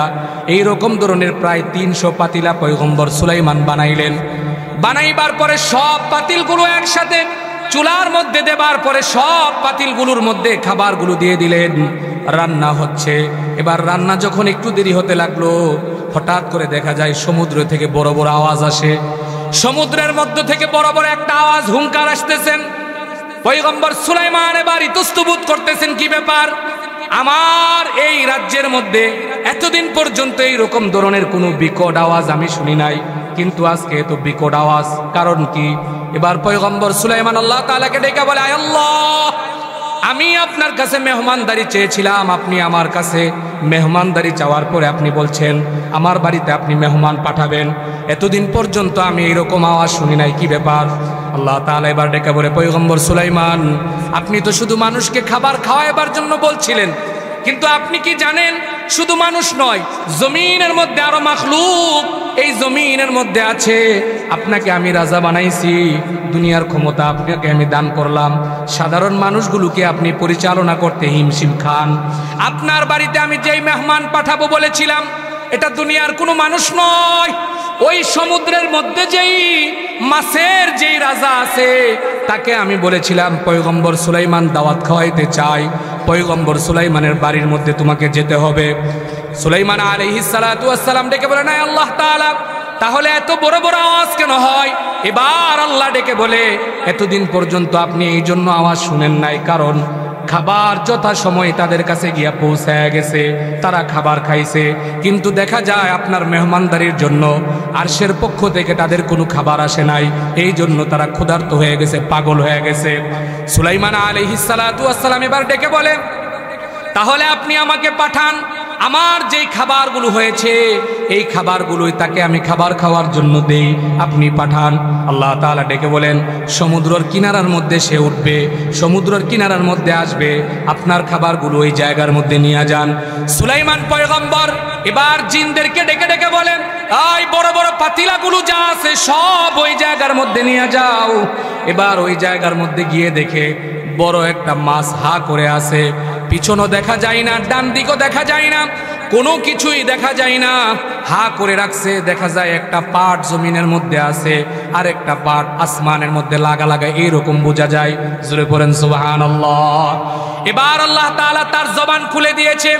এইরকম ধরনের প্রায় 300 পাতিলা পয়গম্বর সুলাইমান বানাইলেন। বানাইবার পরে সব পাতিলগুলো একসাথে চুলার মধ্যে দেবার পরে সব পাতিলগুলোর মধ্যে খাবারগুলো দিয়ে দিলেন। রান্না হচ্ছে। এবার রান্না যখন একটু দেরি হতে লাগলো, হঠাৎ করে দেখা যায় সমুদ্র থেকে বড় বড় আওয়াজ আসে। সমুদ্রের মধ্য থেকে বড় বড় একটা আওয়াজ, হুঙ্কার আসতেছেন। পয়গম্বর সুলাইমান এবার ইতস্তবোধ করতেছেন, কি ব্যাপার, আমার এই রাজ্যের মধ্যে এতদিন পর্যন্ত এইরকম ধরনের কোনো বিকট আওয়াজ আমি শুনি নাই, কিন্তু আজকে এত বিকট আওয়াজ, কারণ কি? এবার পয়গম্বর সুলাইমান আল্লাহ তাআলাকে ডেকে বলে, আয় আল্লাহ, আমি আপনার কাছে মেহমানদারি চেয়েছিলাম, আপনি আমার কাছে মেহমানদারি চাওয়ার পরে আপনি বলছেন আমার বাড়িতে আপনি মেহমান পাঠাবেন। এতদিন পর্যন্ত আমি এইরকম আওয়াজ শুনি নাই, কি ব্যাপার? আল্লাহ তাআলা এবার ডেকে বলে, পয়গম্বর সুলাইমান আপনি তো শুধু মানুষকে খাবার খাওয়াবার জন্য বলছিলেন, কিন্তু আপনি কি জানেন শুধু মানুষ নয়, জমিনের মধ্যে আরো মাখলুক এই জমিনের মধ্যে আছে। আপনাকে আমি রাজা বানাইছি, দুনিয়ার ক্ষমতা আপনাকে আমি দান করলাম, সাধারণ মানুষগুলোকে আপনি পরিচালনা করতে হিমশিম খান। আপনার বাড়িতে আমি যেই মেহমান পাঠাবো বলেছিলাম, এটা দুনিয়ার কোনো মানুষ নয়, ওই সমুদ্রের মধ্যে যেই মাছের যেই রাজা আছে তাকে আমি বলেছিলাম পয়গম্বর সুলাইমান দাওয়াত খাওয়াইতে চাই, পয়গম্বর সুলাইমানের বাড়ির মধ্যে তোমাকে যেতে হবে। সুলাইমান আলাইহিস সালাতু ওয়াস সালাম ডেকে বলে, না আল্লাহ তাআলা, তাহলে এত বড় বড় আওয়াজ কেন হয়? এবার আল্লাহ ডেকে বলে, এতদিন পর্যন্ত আপনি এই জন্য আওয়াজ শুনেন নাই, কারণ খাবার যথাসময়ে তাদের কাছে গিয়া পৌঁছায় গেছে, তারা খাবার খাইছে, কিন্তু দেখা যায় আপনার মেহমানদারির জন্য আরশের পক্ষ থেকে তাদের কোনো খাবার আসে নাই, এই জন্য তারা ক্ষুধার্ত হয়ে গেছে, পাগল হয়ে গেছে। সুলাইমান আলাইহিস সালাতু ওয়াস সালাম এবার ডেকে বলে, তাহলে আপনি আমাকে পাঠান, আমার যেই খাবারগুলো হয়েছে এই খাবারগুলোই তাকে আমি খাবার খাওয়ার জন্য দেই, আপনি পাঠান। আল্লাহ তাআলা ডেকে বলেন, সমুদ্রের কিনারার মধ্যে সে উঠবে, সমুদ্রের কিনারার মধ্যে আসবে, আপনার খাবারগুলো ওই জায়গার মধ্যে নিয়ে যান। সুলাইমান পয়গম্বর এবার জিনদেরকে ডেকে ডেকে বলেন, এই বড় বড় পাতিলাগুলো যা আছে সব ওই জায়গার মধ্যে নিয়ে যাও। এবার ওই জায়গার মধ্যে গিয়ে দেখে বড় একটা মাছ হা করে আছে, পিছনও দেখা যায় না, ডান দিকও দেখা যায় না, কোনো কিছুই দেখা যায় না, হা করে রাখছে। দেখা যায় একটা পাট জমিনের মধ্যে আছে আর একটা পাট আসমানের মধ্যে লাগা লাগা, এইরকম বোঝা যায়। জোরে পড়েন সুবহানাল্লাহ। এবার আল্লাহ তাআলা তার জবান খুলে দিয়েছে,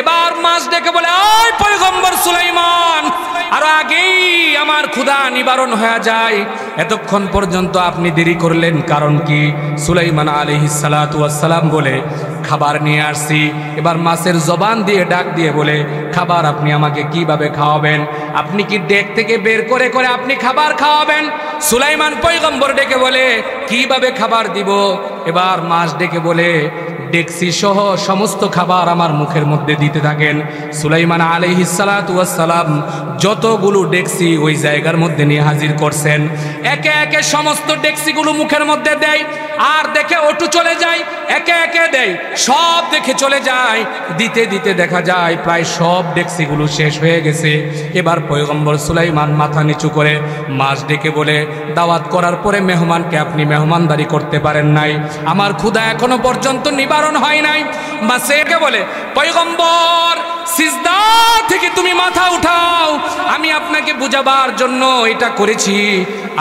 এবার মাছ ডেকে বলে, ওই পয়গম্বর সুলাইমান, আর আগেই আমার ক্ষুধা নিবারণ হয়ে যায়, এতক্ষণ পর্যন্ত আপনি দেরি করলেন কারণ কি? সুলাইমান আলাইহিস সালাতু ওয়াস সালাম বলে, খাবার নিয়ে আসছি। এবার মাছের জবান দিয়ে ডাক দিয়ে বলে, খাবার আপনি আমাকে কিভাবে খাওয়াবেন? আপনি কি ডেক থেকে বের করে করে আপনি খাবার খাওয়াবেন? সুলাইমান পয়গম্বর ডেকে বলে, কিভাবে খাবার দিব? এবার মাছ ডেকে বলে, ডেকসি সহ সমস্ত খাবার আমার মুখের মধ্যে দিতে থাকেন। সুলাইমান আলাইহিস সালাতু ওয়াস সালাম যতগুলো ডেকসি ওই জায়গার মধ্যে নিয়ে হাজির করছেন, একে একে সমস্ত ডেকসিগুলো মুখের মধ্যে দেয়, আর দেখে ওটু চলে যায়, একে একে দেয়, সব দেখে চলে যায়, দিতে দিতে দেখা যায় প্রায় সব ডেকসিগুলো শেষ হয়ে গেছে। এবার পয়গম্বর সুলাইমান মাথা নিচু করে মাছ ডেকে বলে, দাওয়াত করার পরে মেহমানকে আপনি মেহমানদারি করতে পারেন নাই, আমার ক্ষুধা এখনো পর্যন্ত নিবারণ হয় নাই। মাছকে বলে, পয়গম্বর সিজদা থেকে তুমি মাথা উঠাও, আমি আপনাকে বুঝাবার জন্য এটা করেছি।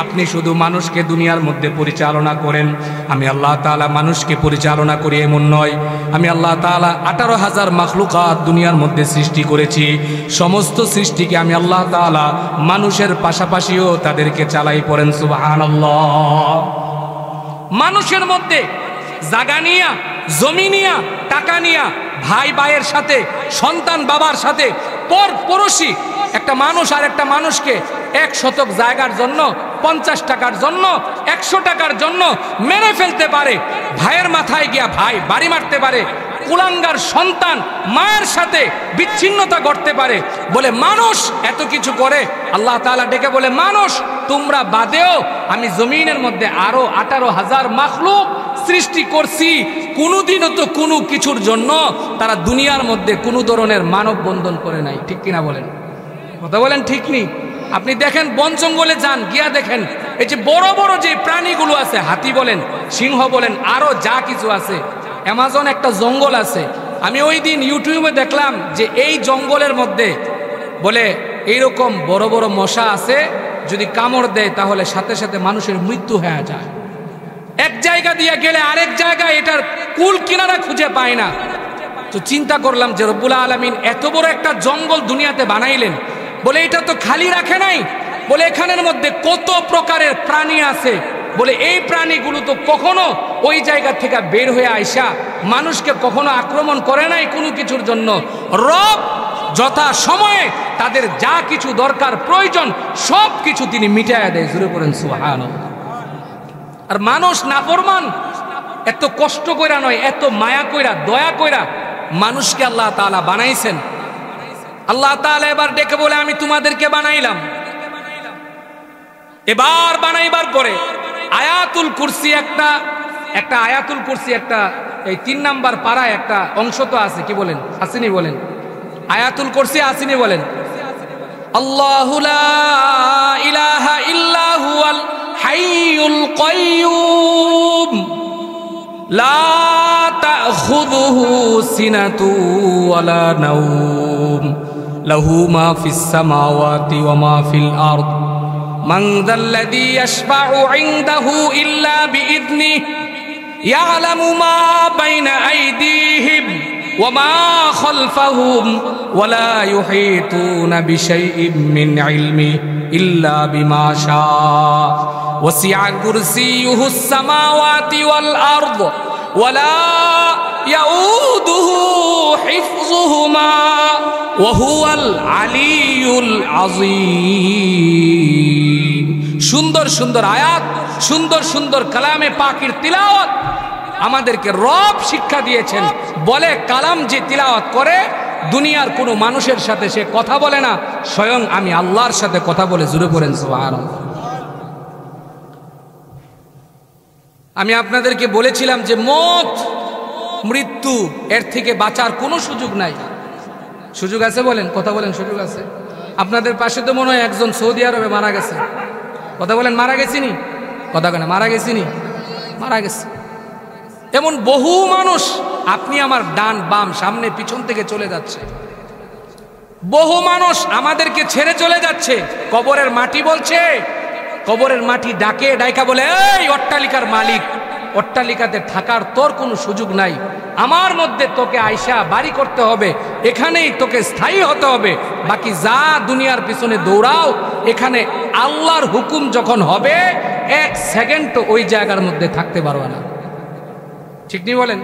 আপনি শুধু মানুষকে দুনিয়ার মধ্যে পরিচালনা করেন, আমি আল্লাহ তাআলা মানুষকে পরিচালনা করি এমন নয়। আমি আল্লাহ তাআলা 18,000 মাখলুকাত দুনিয়ার মধ্যে সৃষ্টি করেছি, সমস্ত সৃষ্টিকে আমি আল্লাহ তাআলা মানুষের পাশাপাশিও তাদেরকে চালাই। পড়েন সুবহানাল্লাহ। মানুষের মধ্যে জায়গা নিয়া, জমি নিয়া, টাকা নিয়া, ভাই ভাইয়ের সাথে, সন্তান বাবার সাথে, পর পড়োশি একটা মানুষ আর একটা মানুষকে 1 শতক জায়গার জন্য, 50 টাকার জন্য, 100 টাকার জন্য মেরে ফেলতে পারে। ভাইয়ের মাথায় গিয়া ভাই বাড়ি মারতে পারে, কুলাঙ্গার সন্তান মায়ের সাথে বিচ্ছিন্নতা করতে পারে। বলে মানুষ এত কিছু করে, আল্লাহ তাআলা ডেকে বলে, মানুষ তোমরা বাদেও আমি জমিনের মধ্যে আরো 18,000 মাখলুক সৃষ্টি করছি। কোনোদিনও তো কোনো কিছুর জন্য তারা দুনিয়ার মধ্যে কোনো ধরনের মানব বন্ধন করে নাই। ঠিক কিনা বলেন? কথা বলেন ঠিক নেই? আপনি দেখেন, বন জঙ্গলে যান, গিয়া দেখেন এই যে বড় বড় যে প্রাণীগুলো আছে, হাতি বলেন, সিংহ বলেন, আরো যা কিছু আছে, অ্যামাজন একটা জঙ্গল আছে। আমি ওই দিন ইউটিউবে দেখলাম যে এই জঙ্গলের মধ্যে বলে এইরকম বড় বড় মশা আছে, যদি কামড় দেয় তাহলে সাথে সাথে মানুষের মৃত্যু হয়ে যায়। এক জায়গা দিয়ে গেলে আরেক জায়গায় এটার কুল কিনারা খুঁজে পায় না। তো চিন্তা করলাম যে রব্বুল আলামিন এত বড় একটা জঙ্গল দুনিয়াতে বানাইলেন, বলে এটা তো খালি রাখে নাই, বলে এখানের মধ্যে কত প্রকারের প্রাণী আছে, বলে এই প্রাণীগুলো তো কখনো ওই জায়গা থেকে বের হয়ে আইসা মানুষকে কখনো আক্রমণ করে নাই কোনো কিছুর জন্য। রব যথা সময়ে তাদের যা কিছু দরকার প্রয়োজন সব কিছু তিনি মিটাইয়া দেয়। জোরে পড়েন সুবহানাল্লাহ। আর মানুষ নাফরমান, এত কষ্ট কইরা নয়, এত মায়া কইরা, দয়া কইরা মানুষকে আল্লাহ তাআলা বানাইছেন। আল্লাহ তাআলা এবার ডেকে বলে, আমি তোমাদেরকে বানাইলাম। এবার বানাইবার পরে আয়াতুল কুরসি একটা আয়াতুল কুরসি একটা এই 3 নাম্বার পারায় একটা অংশ তো আছে, কি বলেন? আসেনি বলেন? আয়াতুল কুরসি আসেনি বলেন? আল্লাহু লা ইলাহা ইল্লা হুয়াল হাইয়ুল কাইয়্যুম লা তাখুযুহু সিনাতু ওয়ালা নাওম লাহু মা ফিস সামাওয়াতি ওয়া মা ফিল আরদ মান যাল্লাযী ইয়াশফা'ু 'ইনদাহু ইল্লা বিইذনিহি ইয়া'লামু মা বাইনা আইদিহিম ওয়া মা খালফাহুম ওয়া লা ইউহীতুনা বিশাইইন মিন 'ইলমিহি ইল্লা বিমা শা'a ওয়াসি'a কুরসিয়ুহুস সামাওয়াতি ওয়াল আরদ ওয়া লা ইয়াউদুহু হিফযুহুমা ওয়া হুয়াল আলিয়ুল আযীম। সুন্দর সুন্দর আয়াত, সুন্দর সুন্দর কালামে পাকের তিলাওয়াত আমাদেরকে রব শিক্ষা দিয়েছেন। বলে কালাম যে তিলাওয়াত করে দুনিয়ার কোনো মানুষের সাথে সে কথা বলে না, স্বয়ং আমি আল্লাহর সাথে কথা বলে। জুড়ে পড়েন সুবহানাল্লাহ। আমি আপনাদেরকে বলেছিলাম যে মত, মৃত্যু, এর থেকে বাঁচার কোনো সুযোগ নাই। সুযোগ আছে বলেন, কথা বলেন, সুযোগ আছে? আপনাদের পাশে তো মনে হয় একজন সৌদি আরবে মারা গেছে। কথা বলেন, মারা গেছিনি? কথা কেন, মারা গেছিনি? মারা গেছে। এমন বহু মানুষ আপনি আমার ডান বাম সামনে পিছন থেকে চলে যাচ্ছে। বহু মানুষ আমাদেরকে ছেড়ে চলে যাচ্ছে। কবরের মাটি বলছে, কবরের মাটি ডাকে ডাইকা বলে, এই অট্টালিকার মালিক, অট্টালিকাতে থাকার তোর কোনো সুযোগ নাই, আমার মধ্যে তোকে আয়সা বাড়ি করতে হবে, এখানেই তোকে স্থায়ী হতে হবে, বাকি যা দুনিয়ার পিছনে দৌড়াও, এখানে আল্লাহর হুকুম যখন হবে 1 সেকেন্ড ওই জায়গার মধ্যে থাকতে পারবে না। ঠিক নেই বলেন?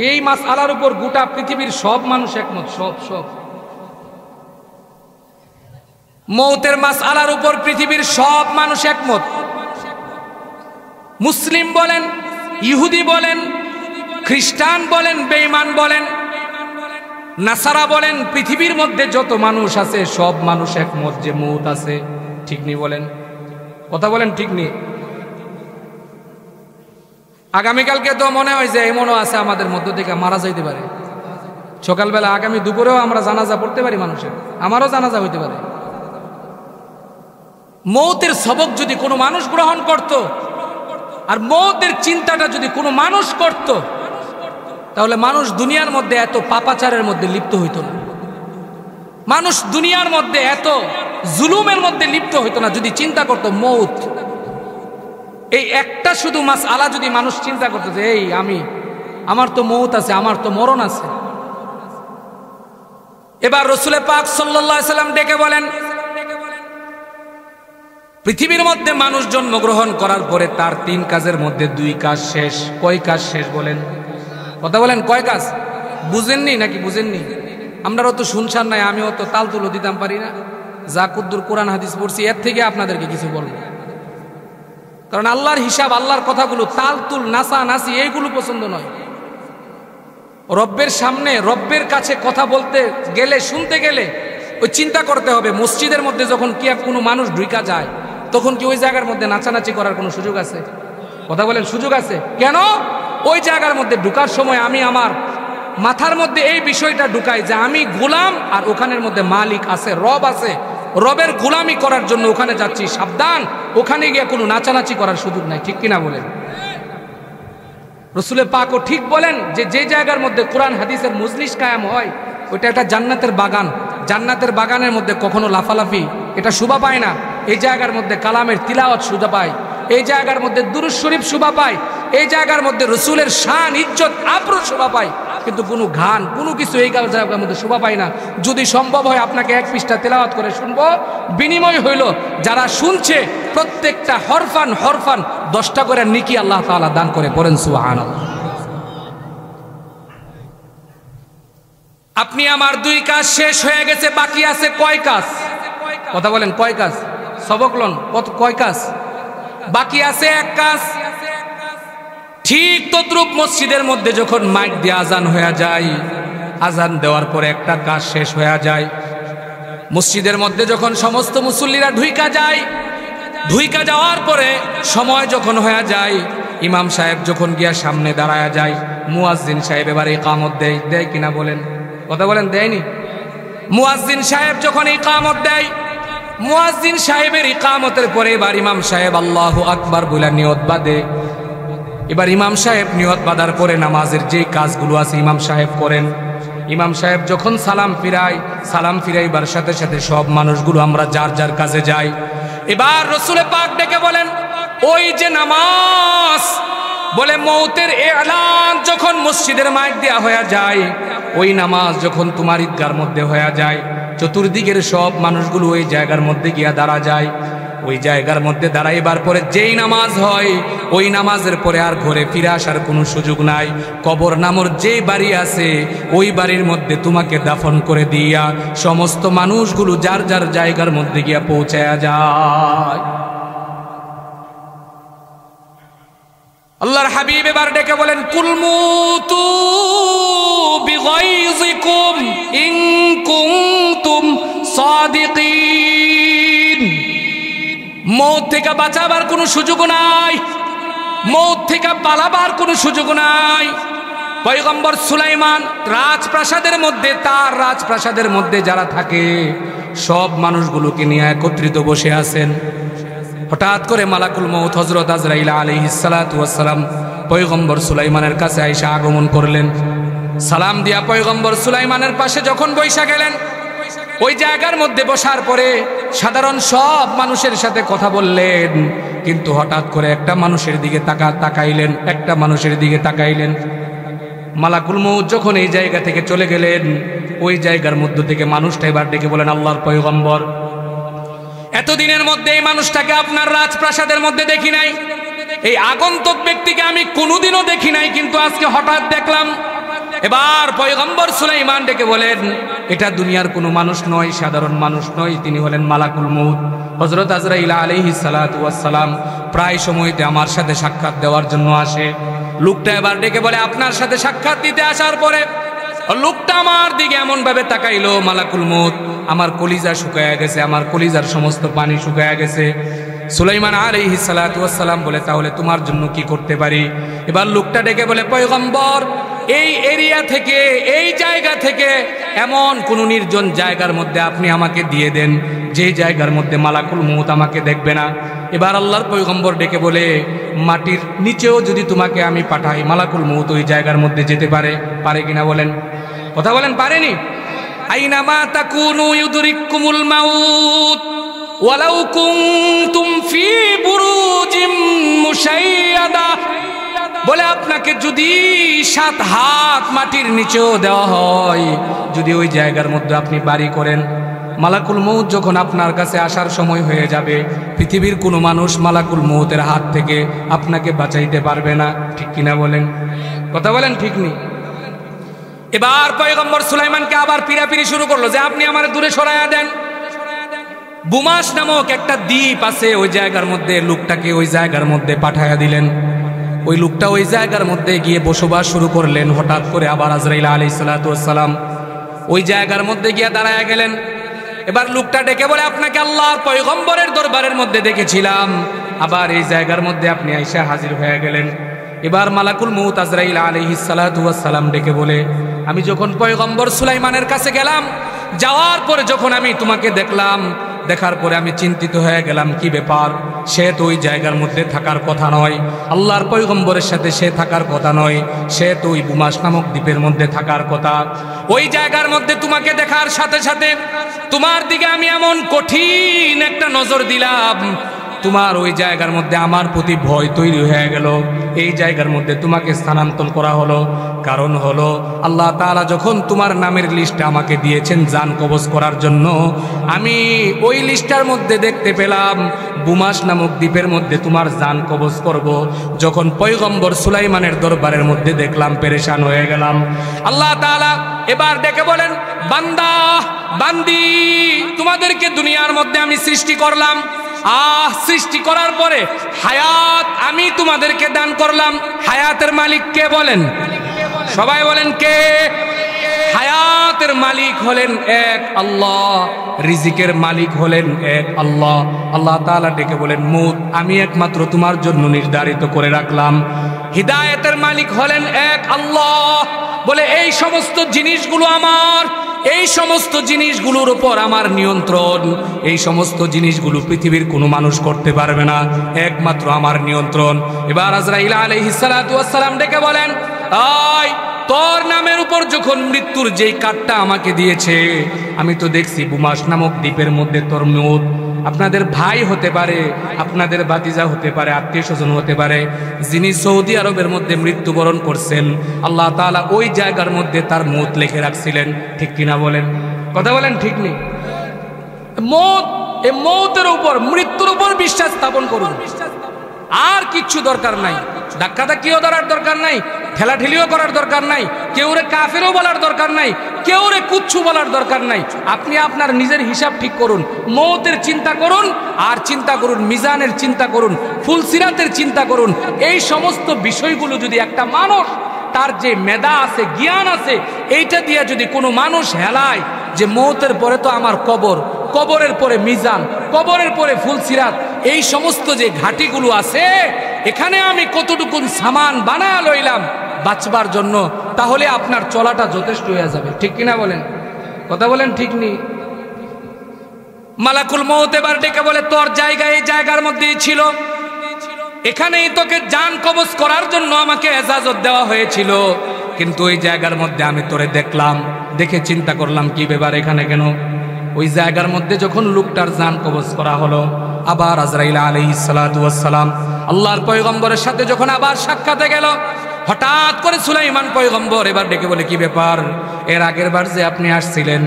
এই মাসআলার উপর গোটা পৃথিবীর সব মানুষ একমত। সব মৌতের মাসআলার উপর পৃথিবীর সব মানুষ একমত। মুসলিম বলেন, ইহুদি বলেন, খ্রিস্টান বলেন, বেঈমান বলেন, নাসারা বলেন, পৃথিবীর মধ্যে যত মানুষ আছে সব মানুষ একমত যে মৌত আছে। ঠিক নেই বলেন? কথা বলেন, ঠিক নেই? আগামীকালকে তো মনে হয় যে এমনও আছে আমাদের মধ্য থেকে মারা যাইতে পারে। সকালবেলা আগামী দুপুরেও আমরা জানাজা পড়তে পারি মানুষের, আমারও জানাজা হইতে পারে। মৌতের সবক যদি কোনো মানুষ গ্রহণ করত, আর মৌতের চিন্তাটা যদি কোনো মানুষ করত, তাহলে মানুষ দুনিয়ার মধ্যে এত পাপাচারের মধ্যে লিপ্ত হইত না, মানুষ দুনিয়ার মধ্যে এত জুলুমের মধ্যে লিপ্ত হইত না, যদি চিন্তা করত মৌত। এই একটা শুধু মাসআলা যদি মানুষ চিন্তা করতো যে এই আমার তো মৌত আছে, আমার তো মরণ আছে। এবার রাসূল পাক সাল্লাল্লাহু আলাইহি সাল্লাম ডেকে বলেন, পৃথিবীর মধ্যে মানুষ জন্মগ্রহণ করার পরে তার 3 কাজের মধ্যে 2 কাজ শেষ। কয় কাজ শেষ বলেন? কথা বলেন, কয় কাজ? বুঝেননি নাকি বুঝেননি? আমরাও তো শুনছেন নাই, আমিও তো তাল তুলো দিতাম পারি না। যা কুদ্দুর কোরআন হাদিস পড়ছি এর থেকে আপনাদেরকে কিছু বলবো, কারণ আল্লাহর হিসাব, আল্লাহর কথাগুলো তাল তুল নাসা নাসি এইগুলো পছন্দ নয়। রব্বের সামনে, রব্বের কাছে কথা বলতে গেলে, শুনতে গেলে ওই চিন্তা করতে হবে, মসজিদের মধ্যে যখন কি কোনো মানুষ ঢুকা যায় তখন কি ওই জায়গার মধ্যে নাচানাচি করার কোনো সুযোগ আছে? কথা বলেন, সুযোগ আছে? কেন? ওই জায়গার মধ্যে ঢুকার সময় আমি আমার মাথার মধ্যে এই বিষয়টা ঢুকাই যে আমি গোলাম, আর ওখানের মধ্যে মালিক আছে, রব আছে, রবের গোলামি করার জন্য ওখানে যাচ্ছি। সাবধান, ওখানে গিয়ে কোনো নাচানাচি করার সুযোগ নাই। ঠিক কিনা বলেন? রাসূল পাকও ঠিক বলেন যে যে জায়গার মধ্যে কোরআন হাদিসের মজলিস কায়েম হয় ওইটা একটা জান্নাতের বাগান। জান্নাতের বাগানের মধ্যে কখনো লাফালাফি এটা শোভা পায় না। এই জায়গার মধ্যে কালামের তিলাওয়াত শোভা পায়, এই জায়গার মধ্যে দুরূদ শরীফ শোভা পায়, এই জায়গার মধ্যে রাসূলের শান, ইজ্জত, আবরু শোভা পায়, কিন্তু কোনো গান, কোনো কিছু এই জায়গার মধ্যে শোভা পায় না। যদি সম্ভব হয় আপনাকে 1 পৃষ্ঠা তেলাওয়াত করে শুনবো, বিনিময় হইল যারা শুনছে প্রত্যেকটা হরফান হরফান 10টা করে নেকি আল্লাহ তাআলা দান করে। পড়েন সুবহানাল্লাহ। আপনি আমার 2 কাজ শেষ হয়ে গেছে, বাকি আছে কয় কাজ? কথা বলেন, কয় কাজ? সবক লন, কয় কাজ বাকি আছে? 1 কাজ। ঠিক তদ্রুপ মসজিদের মধ্যে যখন মাইক দিয়ে আজান হয়ে যায়, আজান দেওয়ার পরে একটা কাজ শেষ হয়ে যায়। মসজিদের মধ্যে যখন সমস্ত মুসল্লিরা ঢুইকা যায়, ঢুইকা যাওয়ার পরে সময় যখন হয়ে যায়, ইমাম সাহেব যখন গিয়া সামনে দাঁড়ায়া যায়, মুয়াজ্জিন সাহেব এবার ইকামত দেয় কিনা বলেন? কথা বলেন, দেয়নি? মুয়াজ্জিন সাহেব যখন ইকামত দেয়, মুয়াজ্জিন সাহেবের ইকামতের পরে এবার ইমাম সাহেব আল্লাহু আকবার বলে নিয়ত বাঁধে। এবার ইমাম সাহেব নিয়ত বাঁধার পরে নামাজের যে কাজগুলো আছে ইমাম সাহেব করেন। ইমাম সাহেব যখন সালাম ফিরাইবার সাথে সাথে সব মানুষগুলো আমরা যার যার কাজে যাই। এবার রাসূল পাক ডেকে বলেন, ওই যে নামাজ, বলে মৌতের এলান যখন মসজিদের মাইক দেয়া হয়ে যায়, ওই নামাজ যখন তোমার ঈদগার মধ্যে হয়ে যায়, চতুর্দিকের সব মানুষগুলো ওই জায়গার মধ্যে গিয়া দাঁড়া যায়। ওই জায়গার মধ্যে দাঁড়াইবার পরে যেই নামাজ হয় ওই নামাজের পরে আর ঘরে ফিরে আসার কোনো সুযোগ নাই। কবর নামর যেই বাড়ি আছে ওই বাড়ির মধ্যে তোমাকে দাফন করে দিয়া সমস্ত মানুষগুলো যার যার জায়গার মধ্যে গিয়া পৌঁছায়া যায়। আল্লাহর হাবিব এবার ডেকে বলেন, কুল মুতু বিগাইজিকুম ইন কুনতুম সাদিকিন। মৌত থেকে বাঁচাবার কোনো সুযোগ নাই, মৌত থেকে পালাবার কোনো সুযোগ নাই। পয়গম্বর সুলাইমান রাজপ্রাসাদের মধ্যে, তার রাজপ্রাসাদের মধ্যে যারা থাকে সব মানুষগুলোকে নিয়ে একত্রিত বসে আছেন। হঠাৎ করে মালাকুল মউত হযরত আজরাইল আলাইহিস সালাতু ওয়াস সালাম পয়গম্বর সুলাইমানের কাছে আয়েশা আগমন করলেন। সালাম দিয়া পয়গম্বর সুলাইমানের পাশে যখন বৈশা গেলেন, ওই জায়গার মধ্যে বসার পরে সাধারণ সব মানুষের সাথে কথা বললেন, কিন্তু হঠাৎ করে একটা মানুষের দিকে তাকাইলেন, একটা মানুষের দিকে তাকাইলেন। মালাকুল মউত যখন এই জায়গা থেকে চলে গেলেন, ওই জায়গার মধ্য থেকে মানুষটা এবার ডেকে বলেন, আল্লাহর পয়গম্বর, এতদিনের মধ্যে এই মানুষটাকে আপনার রাজপ্রাসাদের মধ্যে দেখি নাই, এই আগন্তুক ব্যক্তিকে আমি কোনোদিনও দেখি নাই, কিন্তু আজকে হঠাৎ দেখলাম। এবার পয়গম্বর সুলাইমান ডেকে বলেন, এটা দুনিয়ার কোনো মানুষ নয়, সাধারণ মানুষ নয়, তিনি হলেন মালাকুল মউত হযরত আজরাইল আলাইহিস সালাতু ওয়াস সালাম। প্রায় সময়তে আমার সাথে সাক্ষাৎ দেওয়ার জন্য আসে। লোকটা এবার ডেকে বলে, আপনার সাথে সাক্ষাৎ দিতে আসার পরে লোকটা আমার দিকে এমন ভাবে তাকাইলো, মালাকুল মউত, আমার কলিজা শুকায়া গেছে, আমার কলিজার সমস্ত পানি শুকায়া গেছে। সুলাইমান আলাইহিস সালাতু ওয়াস সালাম বলে, তাহলে তোমার জন্য কি করতে পারি? এবার লোকটা ডেকে বলে, পয়গম্বর, এই এরিয়া থেকে, এই জায়গা থেকে এমন কোন নির্জন জায়গার মধ্যে আপনি আমাকে দিয়ে দেন যে জায়গার মধ্যে মালাকুল মউত আমাকে দেখবে না। এবার আল্লাহর পয়গম্বর ডেকে বলে, মাটির নিচেও যদি তোমাকে আমি পাঠাই, মালাকুল মউত ওই জায়গার মধ্যে যেতে পারে? পারে কিনা বলেন? কথা বলেন, পারেনি? আইনামা তাকুনু ইউদরিকুমুল মাউত ওয়ালাউ কুনতুম ফি বুরুজিম মুশাইয়াদা। বলে, আপনাকে যদি 7 হাত মাটির নিচেও দেওয়া হয়, যদি ওই জায়গার মধ্যে আপনি বাড়ি করেন, মালাকুল মউত যখন আপনার কাছে আসার সময় হয়ে যাবে, পৃথিবীর কোনো মানুষ মালাকুল মউতের হাত থেকে আপনাকে বাঁচাইতে পারবে না। ঠিক কিনা বলেন? কথা বলেন, ঠিক নেই? এবার পয়গম্বর সুলাইমানকে আবার পিরাপিরি শুরু করলো যে, আপনি আমার দূরে সরাইয়া দেন। বুমাস নামক একটা দ্বীপ আছে, ওই জায়গার মধ্যে লোকটাকে ওই জায়গার মধ্যে পাঠাইয়া দিলেন। ওই লোকটা ওই জায়গার মধ্যে গিয়ে বসবাস শুরু করলেন। হঠাৎ করে আবার আজরাইল আলাইহিস সালাতু ওয়াস সালাম ওই জায়গার মধ্যে গিয়ে দাঁড়ায়া গেলেন। এবার লোকটা ডেকে বলে, আপনাকে আল্লাহর পয়গম্বরের দরবারের মধ্যে দেখেছিলাম, আবার এই জায়গার মধ্যে আপনি আইসা হাজির হয়ে গেলেন। এবার মালাকুল মউত আজরাইল আলাইহিস সালাতু ওয়াস সালাম ডেকে বলে, আমি যখন পয়গম্বর সুলাইমানের কাছে গেলাম, যাওয়ার পরে যখন আমি তোমাকে দেখলাম, দেখার পরে আমি চিন্তিত হয়ে গেলাম, কি ব্যাপার? সে তো ওই জায়গার মধ্যে থাকার কথা নয়, আল্লাহর পয়গম্বরের সাথে সে থাকার কথা নয়, সে তো ওই বুমাস নামক দ্বীপের মধ্যে থাকার কথা। ওই জায়গার মধ্যে তোমাকে দেখার সাথে সাথে তোমার দিকে আমি এমন কঠিন একটা নজর দিলাম, তোমার ওই জায়গার মধ্যে আমার প্রতি ভয় তৈরি হয়ে গেল। এই জায়গার মধ্যে তোমাকে স্থানান্তর করা হলো, কারণ হলো আল্লাহ তাআলা যখন তোমার নামের লিস্ট আমাকে দিয়েছেন জান কবজ করার জন্য, আমি ওই লিস্টার মধ্যে দেখতে পেলাম বুমাস নামক দ্বীপের মধ্যে তোমার জান কবজ করব। যখন পয়গম্বর সুলাইমানের দরবারের মধ্যে দেখলাম, পেরেশান হয়ে গেলাম। আল্লাহ তাআলা এবার ডেকে বলেন, বান্দা বান্দি, তোমাদেরকে দুনিয়ার মধ্যে আমি সৃষ্টি করলাম, সৃষ্টি করার পরে হায়াত আমি তোমাদেরকে দান করলাম। হায়াতের মালিক কে বলেন? সবাই বলেন, কে? হায়াতের মালিক হলেন এক আল্লাহ, রিজিকের মালিক হলেন এক আল্লাহ। আল্লাহ তাআলা ডেকে বলেন, মউত আমি একমাত্র তোমার জন্য নির্ধারিত করে রাখলাম। হিদায়াতের মালিক হলেন এক আল্লাহ। বলে, এই সমস্ত জিনিসগুলো আমার, এই সমস্ত জিনিসগুলোর উপর আমার নিয়ন্ত্রণ, এই সমস্ত জিনিসগুলো পৃথিবীর কোনো মানুষ করতে পারবে না, একমাত্র আমার নিয়ন্ত্রণ। এবার আজরাইল আলাইহিস সালাতু ওয়াস সালাম ডেকে বলেন, আয়, তোর নামের উপর যখন মৃত্যুর যেই কার্ডটা আমাকে দিয়েছে, আমি তো দেখছি বুমাস নামক দ্বীপের মধ্যে তোর মউত। আপনাদের ভাই হতে পারে, আপনাদের ভাতিজা হতে পারে, আত্মীয় স্বজন হতে পারে, যিনি সৌদি আরবের মধ্যে মৃত্যুবরণ করছেন, আল্লাহ তাআলা ওই জায়গার মধ্যে তার মউত লিখে রাখছিলেন। ঠিক কিনা বলেন? কথা বলেন, ঠিক নেই? মউত এই মৌতের উপর, মৃত্যুর উপর বিশ্বাস স্থাপন করুন। আর কিচ্ছু দরকার নাই, ধাক্কাধাক্কিও ধরার দরকার নাই, ঠেলাঠেলিও করার দরকার নাই, কেউরে কাফেরও বলার দরকার নাই, কেউরে কুচ্ছু বলার দরকার নাই। আপনি আপনার নিজের হিসাব ঠিক করুন, মৌতের চিন্তা করুন, আর চিন্তা করুন মিজানের চিন্তা করুন, ফুলসিরাতের চিন্তা করুন। এই সমস্ত বিষয়গুলো যদি একটা মানুষ তার যে মেধা আছে, জ্ঞান আছে, এইটা দিয়ে যদি কোনো মানুষ হেলায় যে মৌতের পরে তো আমার কবর, কবরের পরে মিজান, কবরের পরে ফুলসিরাত, এই সমস্ত যে ঘাটিগুলো আছে, এখানে আমি কতটুকু সামান বানায় লইলাম বাঁচবার জন্য, তাহলে আপনার চলাটা যথেষ্ট হয়ে যাবে। ঠিক কিনা বলেন? কথা বলেন ঠিক নেই? মালাকুল মউত এবার ডেকে বলে, তোর জায়গা এই জায়গার মধ্যেই ছিল, এখানেই তোকে জান কবজ করার জন্য আমাকে এজাজত দেওয়া হয়েছিল, কিন্তু ওই জায়গার মধ্যে আমি তোরে দেখলাম, দেখে চিন্তা করলাম কি ব্যাপার এখানে কেন? ওই জায়গার মধ্যে যখন লোকটার জান কবজ করা হলো, আবার আজরাইল আলাইহিস সালাতু ওয়াস সালাম আল্লাহর পয়গম্বরের সাথে যখন আবার সাক্ষাতে গেল, হঠাৎ করে সুলাইমান পয়গম্বর এবার ডেকে বলে, কি ব্যাপার? এর আগের বার যে আপনি আসছিলেন,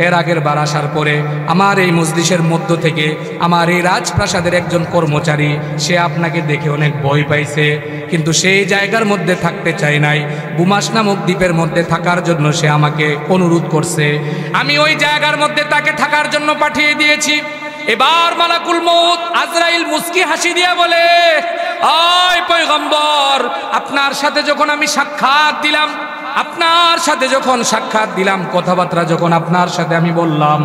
এর আগের বার আসার পরে আমার এই মজলিসের মধ্য থেকে আমার এই রাজপ্রাসাদের একজন কর্মচারী, সে আপনাকে দেখে অনেক ভয় পাইছে, কিন্তু সেই জায়গার মধ্যে থাকতে চাই নাই, বুমাস নামক দ্বীপের মধ্যে থাকার জন্য সে আমাকে অনুরোধ করছে, আমি ওই জায়গার মধ্যে তাকে থাকার জন্য পাঠিয়ে দিয়েছি। এবার মালাকুল মউত আজরাইল মুস্কি হাসি দিয়া বলে, আয় পয়গম্বর, আপনার সাথে যখন আমি সাক্ষাৎ দিলাম, আপনার সাথে যখন সাক্ষাৎ দিলাম, কথাবার্তা যখন আপনার সাথে আমি বললাম,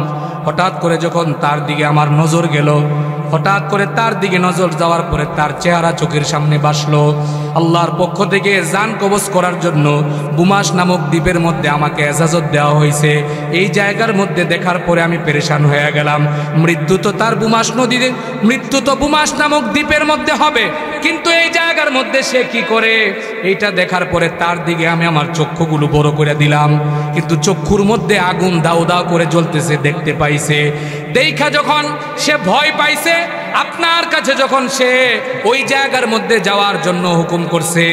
হঠাৎ করে যখন তার দিকে আমার নজর গেল, হঠাৎ করে তার দিকে নজর যাওয়ার পরে তার চেহারা চোখের সামনে ভাসলো। আল্লাহর পক্ষ থেকে জান কবজ করার জন্য বুমাস নামক দ্বীপের মধ্যে আমাকে এজাজত দেওয়া হয়েছে। এই জায়গার মধ্যে দেখার পরে আমি পেরেশান হয়ে গেলাম। মৃত্যু তো তার বুমাস নদীতে, মৃত্যু তো বুমাস নামক দ্বীপের মধ্যে হবে, কিন্তু এই জায়গার মধ্যে সে কি করে? এইটা দেখার পরে তার দিকে আমি আমার চক্ষুগুলো বড় করে দিলাম, কিন্তু চক্ষুর মধ্যে আগুন দাউ দাউ করে জ্বলতেছে দেখতে পাইছে। দেখা যখন সে ভয় পাইছে, আপনার কাছে যখন সে ওই জায়গার মধ্যে যাওয়ার জন্য হুকুম করছে,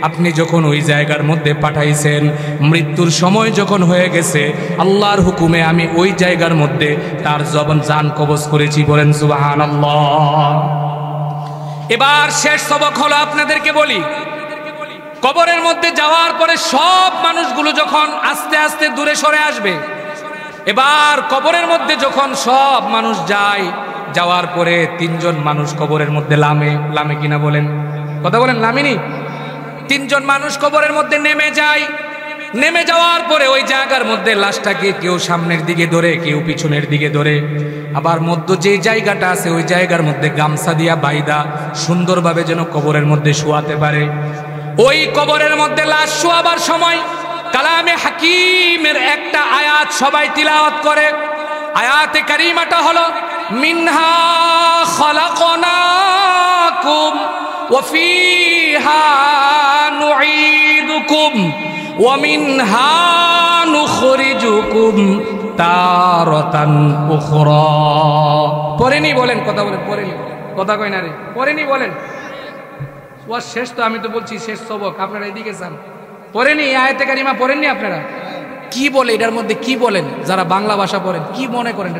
আপনি যখন ওই জায়গার মধ্যে পাঠাইছেন, মৃত্যুর সময় যখন হয়ে গেছে, আল্লাহর হুকুমে আমি ওই জায়গার মধ্যে তার জান কবজ করেছি। বলেন সুবহানাল্লাহ। এবার শেষ সবক হলো, আপনাদেরকে বলি, কবরের মধ্যে যাওয়ার পরে সব মানুষগুলো যখন আস্তে আস্তে দূরে সরে আসবে, এবার কবরের মধ্যে যখন সব মানুষ যায়, যাওয়ার পরে তিনজন মানুষ কবরের মধ্যে লামে কিনা বলেন? কথা বলেন, লামিনি? তিনজন মানুষ কবরের মধ্যে নেমে যায়। নেমে যাওয়ার পরে ওই জায়গার মধ্যে লাশটাকে কেউ সামনের দিকে ধরে, কেউ পিছনের দিকে ধরে, আবার মধ্য যে জায়গাটা আছে ওই জায়গার মধ্যে গামছা দিয়া বাইদা সুন্দরভাবে যেন কবরের মধ্যে শোয়াতে পারে। ওই কবরের মধ্যে লাশ শোয়াবার সময় কালামে হাকিমের একটা আয়াত সবাই তিলাওয়াত করে। আয়াতে কারিমাটা হলো, মিনহা খালাকনাকুম ওয়া ফিহা নুঈদুকুম ওয়া মিনহা নুখরিজুকুম তারাতান উখরা। পড়েনি বলেন? কথা বলেন, পড়েনি? কথা কয় না রে, পড়েনি বলেন? ওয়াজ শেষ তো, আমি তো বলছি শেষ সবক, আপনারা এদিকে যান। পড়েনি আয়াতে কারিমা? পড়েননি আপনারা? কি বলে এটার মধ্যে? কি বলেন যারা বাংলা ভাষা পড়েন? কি মনে করেন?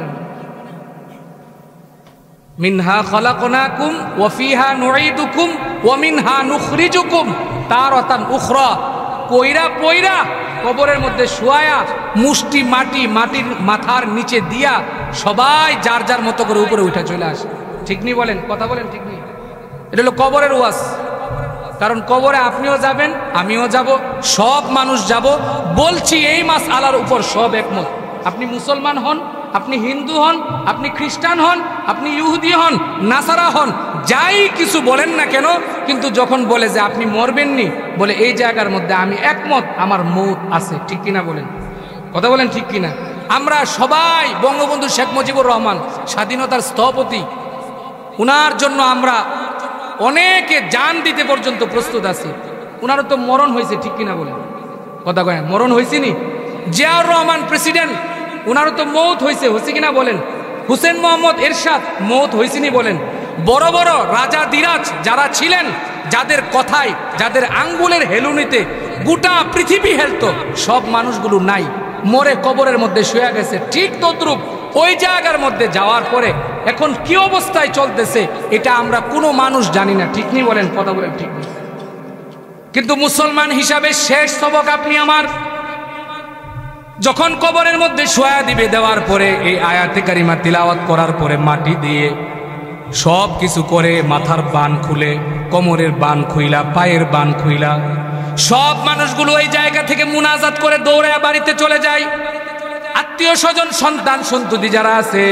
মিনহা খালাকনাকুম ওয়া ফিহা নুঈদুকুম ওয়া মিনহা নুখরিজুকুম তারাতান উখরা। পয়রা পয়রা কবরের মধ্যে শুয়ায়া মুষ্টি মাটির মাথার নিচে দিয়া সবাই যার যার মতো করে উপরে উঠে চলে আসে। ঠিক নি বলেন? কথা বলেন, ঠিক নি? এটা হলো কবরের ওয়াজ। কারণ কবরে আপনিও যাবেন, আমিও যাব, সব মানুষ যাব। বলছি এই মাসআলার উপর সব একমত। আপনি মুসলমান হন, আপনি হিন্দু হন, আপনি খ্রিস্টান হন, আপনি ইহুদি হন, নাসারা হন, যাই কিছু বলেন না কেন, কিন্তু যখন বলে যে আপনি মরবেননি, বলে এই জায়গার মধ্যে আমি একমত, আমার মৌত আছে। ঠিক কিনা বলেন? কথা বলেন, ঠিক কিনা? আমরা সবাই বঙ্গবন্ধু শেখ মুজিবুর রহমান স্বাধীনতার স্থপতি, উনার জন্য আমরা অনেকে জান দিতে পর্যন্ত প্রস্তুত আছি। উনারও তো মরণ হয়েছে। ঠিক কিনা বলেন? কথা কয়, মরণ হয়েছে নি? জিয়াউর রহমান প্রেসিডেন্ট, উনারও তো মৌত হয়েছে কিনা বলেন? হুসেন মোহাম্মদ এরশাদ মৌত হয়েছে নি বলেন? বড় বড় রাজা দিরাজ যারা ছিলেন, যাদের কথায়, যাদের আঙ্গুলের হেলুনিতে গোটা পৃথিবী হেলতো, সব মানুষগুলো নাই, মরে কবরের মধ্যে শুয়ে গেছে। ঠিক তদ্রূপ ওই জায়গার মধ্যে যাওয়ার পরে এখন কি অবস্থায় চলতেছে এটা আমরা কোনো মানুষ জানি না, ঠিক নেই বলেন? কথা বলেন ঠিক নেই। কিন্তু মুসলমান হিসাবে শেষ সবক আপনি আমার, যখন কবরের মধ্যে শোয়া দিবে, দেওয়ার পরে এই আয়াতে কারিমা তিলাওয়াত করার পরে মাটি দিয়ে সব কিছু করে মাথার বান খুলে, কোমরের বান খুইলা, পায়ের বান খুইলা সব মানুষগুলো এই জায়গা থেকে মুনাজাত করে দৌড়ে বাড়িতে চলে যায়। আত্মীয় স্বজন, সন্তান সন্ততি যারা আছে,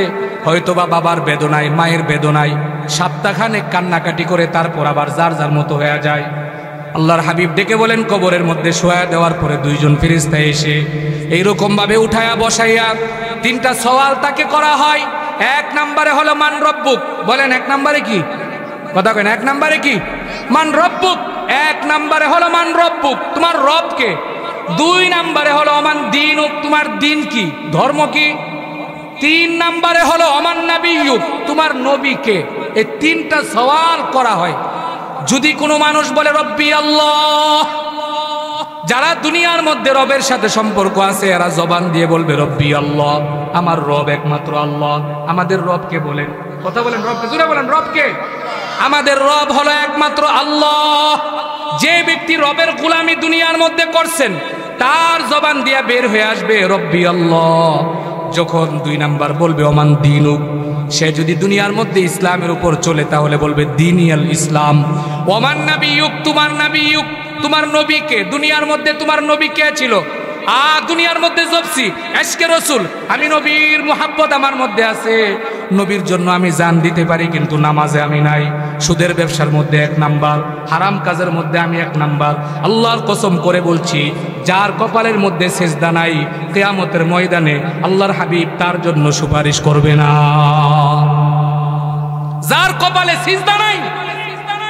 হয়তোবা বাবার বেদনায়, মায়ের বেদনায় সপ্তাহখানেক কান্নাকাটি করে তারপর আবার যার যার মতো হয়ে যায়। আল্লাহর হাবিব ডেকে বলেন, কবরের মধ্যে শোয়া দেওয়ার পরে দুইজন ফেরেশতা এসে এইরকম ভাবে উঠায়া বসাইয়া তিনটা সওয়াল তাকে করা হয়। এক নম্বরে হলো মান রব্বুক, বলেন এক নম্বরে কি? কথা কেন? এক নম্বরে কি? মান রব্বুক। এক নম্বরে হলো মান রব্বুক, তোমার রবকে। দুই নম্বরে হলো অমান দিনুক, তোমার দিন কি, ধর্ম কি। তিন নম্বরে হলো অমান নাবিয়ুক, তোমার নবীকে। এই তিনটা সওয়াল করা হয়। যদি কোনো মানুষ বলে রব্বি আল্লাহ, যারা দুনিয়ার মধ্যে রবের সাথে সম্পর্ক আছে এরা জবান দিয়ে বলবে রব্বি আল্লাহ, আমার রব একমাত্র আল্লাহ। আমাদের রবকে বলেন, কথা বলেন, রবকে জুড়ে বলেন, রবকে। আমাদের রব হলো একমাত্র আল্লাহ। যে ব্যক্তি রবের গোলামি দুনিয়ার মধ্যে করছেন তার জবান দিয়া বের হয়ে আসবে রব্বি আল্লাহ। যখন দুই নাম্বার বলবে ওমান দিনুক, সে যদি দুনিয়ার মধ্যে ইসলামের উপর চলে তাহলে বলবে দিনিয়াল ইসলাম। ওমান নাবিয়ুক, তোমার নাবিয়ুক, তোমার নবীকে। দুনিয়ার মধ্যে তোমার নবী কে ছিল? দুনিয়ার মধ্যে জপছি এশকে রসুল, আমি নবীর মুহাব্বত আমার মধ্যে আছে, নবীর জন্য আমি জান দিতে পারি, কিন্তু নামাজে আমি নাই। সুদের ব্যবসার মধ্যে এক নাম্বার, হারাম কাজের মধ্যে আমি এক নাম্বার। আল্লাহর কসম করে বলছি, যার কপালের মধ্যে সেজদা নাই কিয়ামতের ময়দানে আল্লাহর হাবিব তার জন্য সুপারিশ করবে না। যার কপালে সিজদা নাই,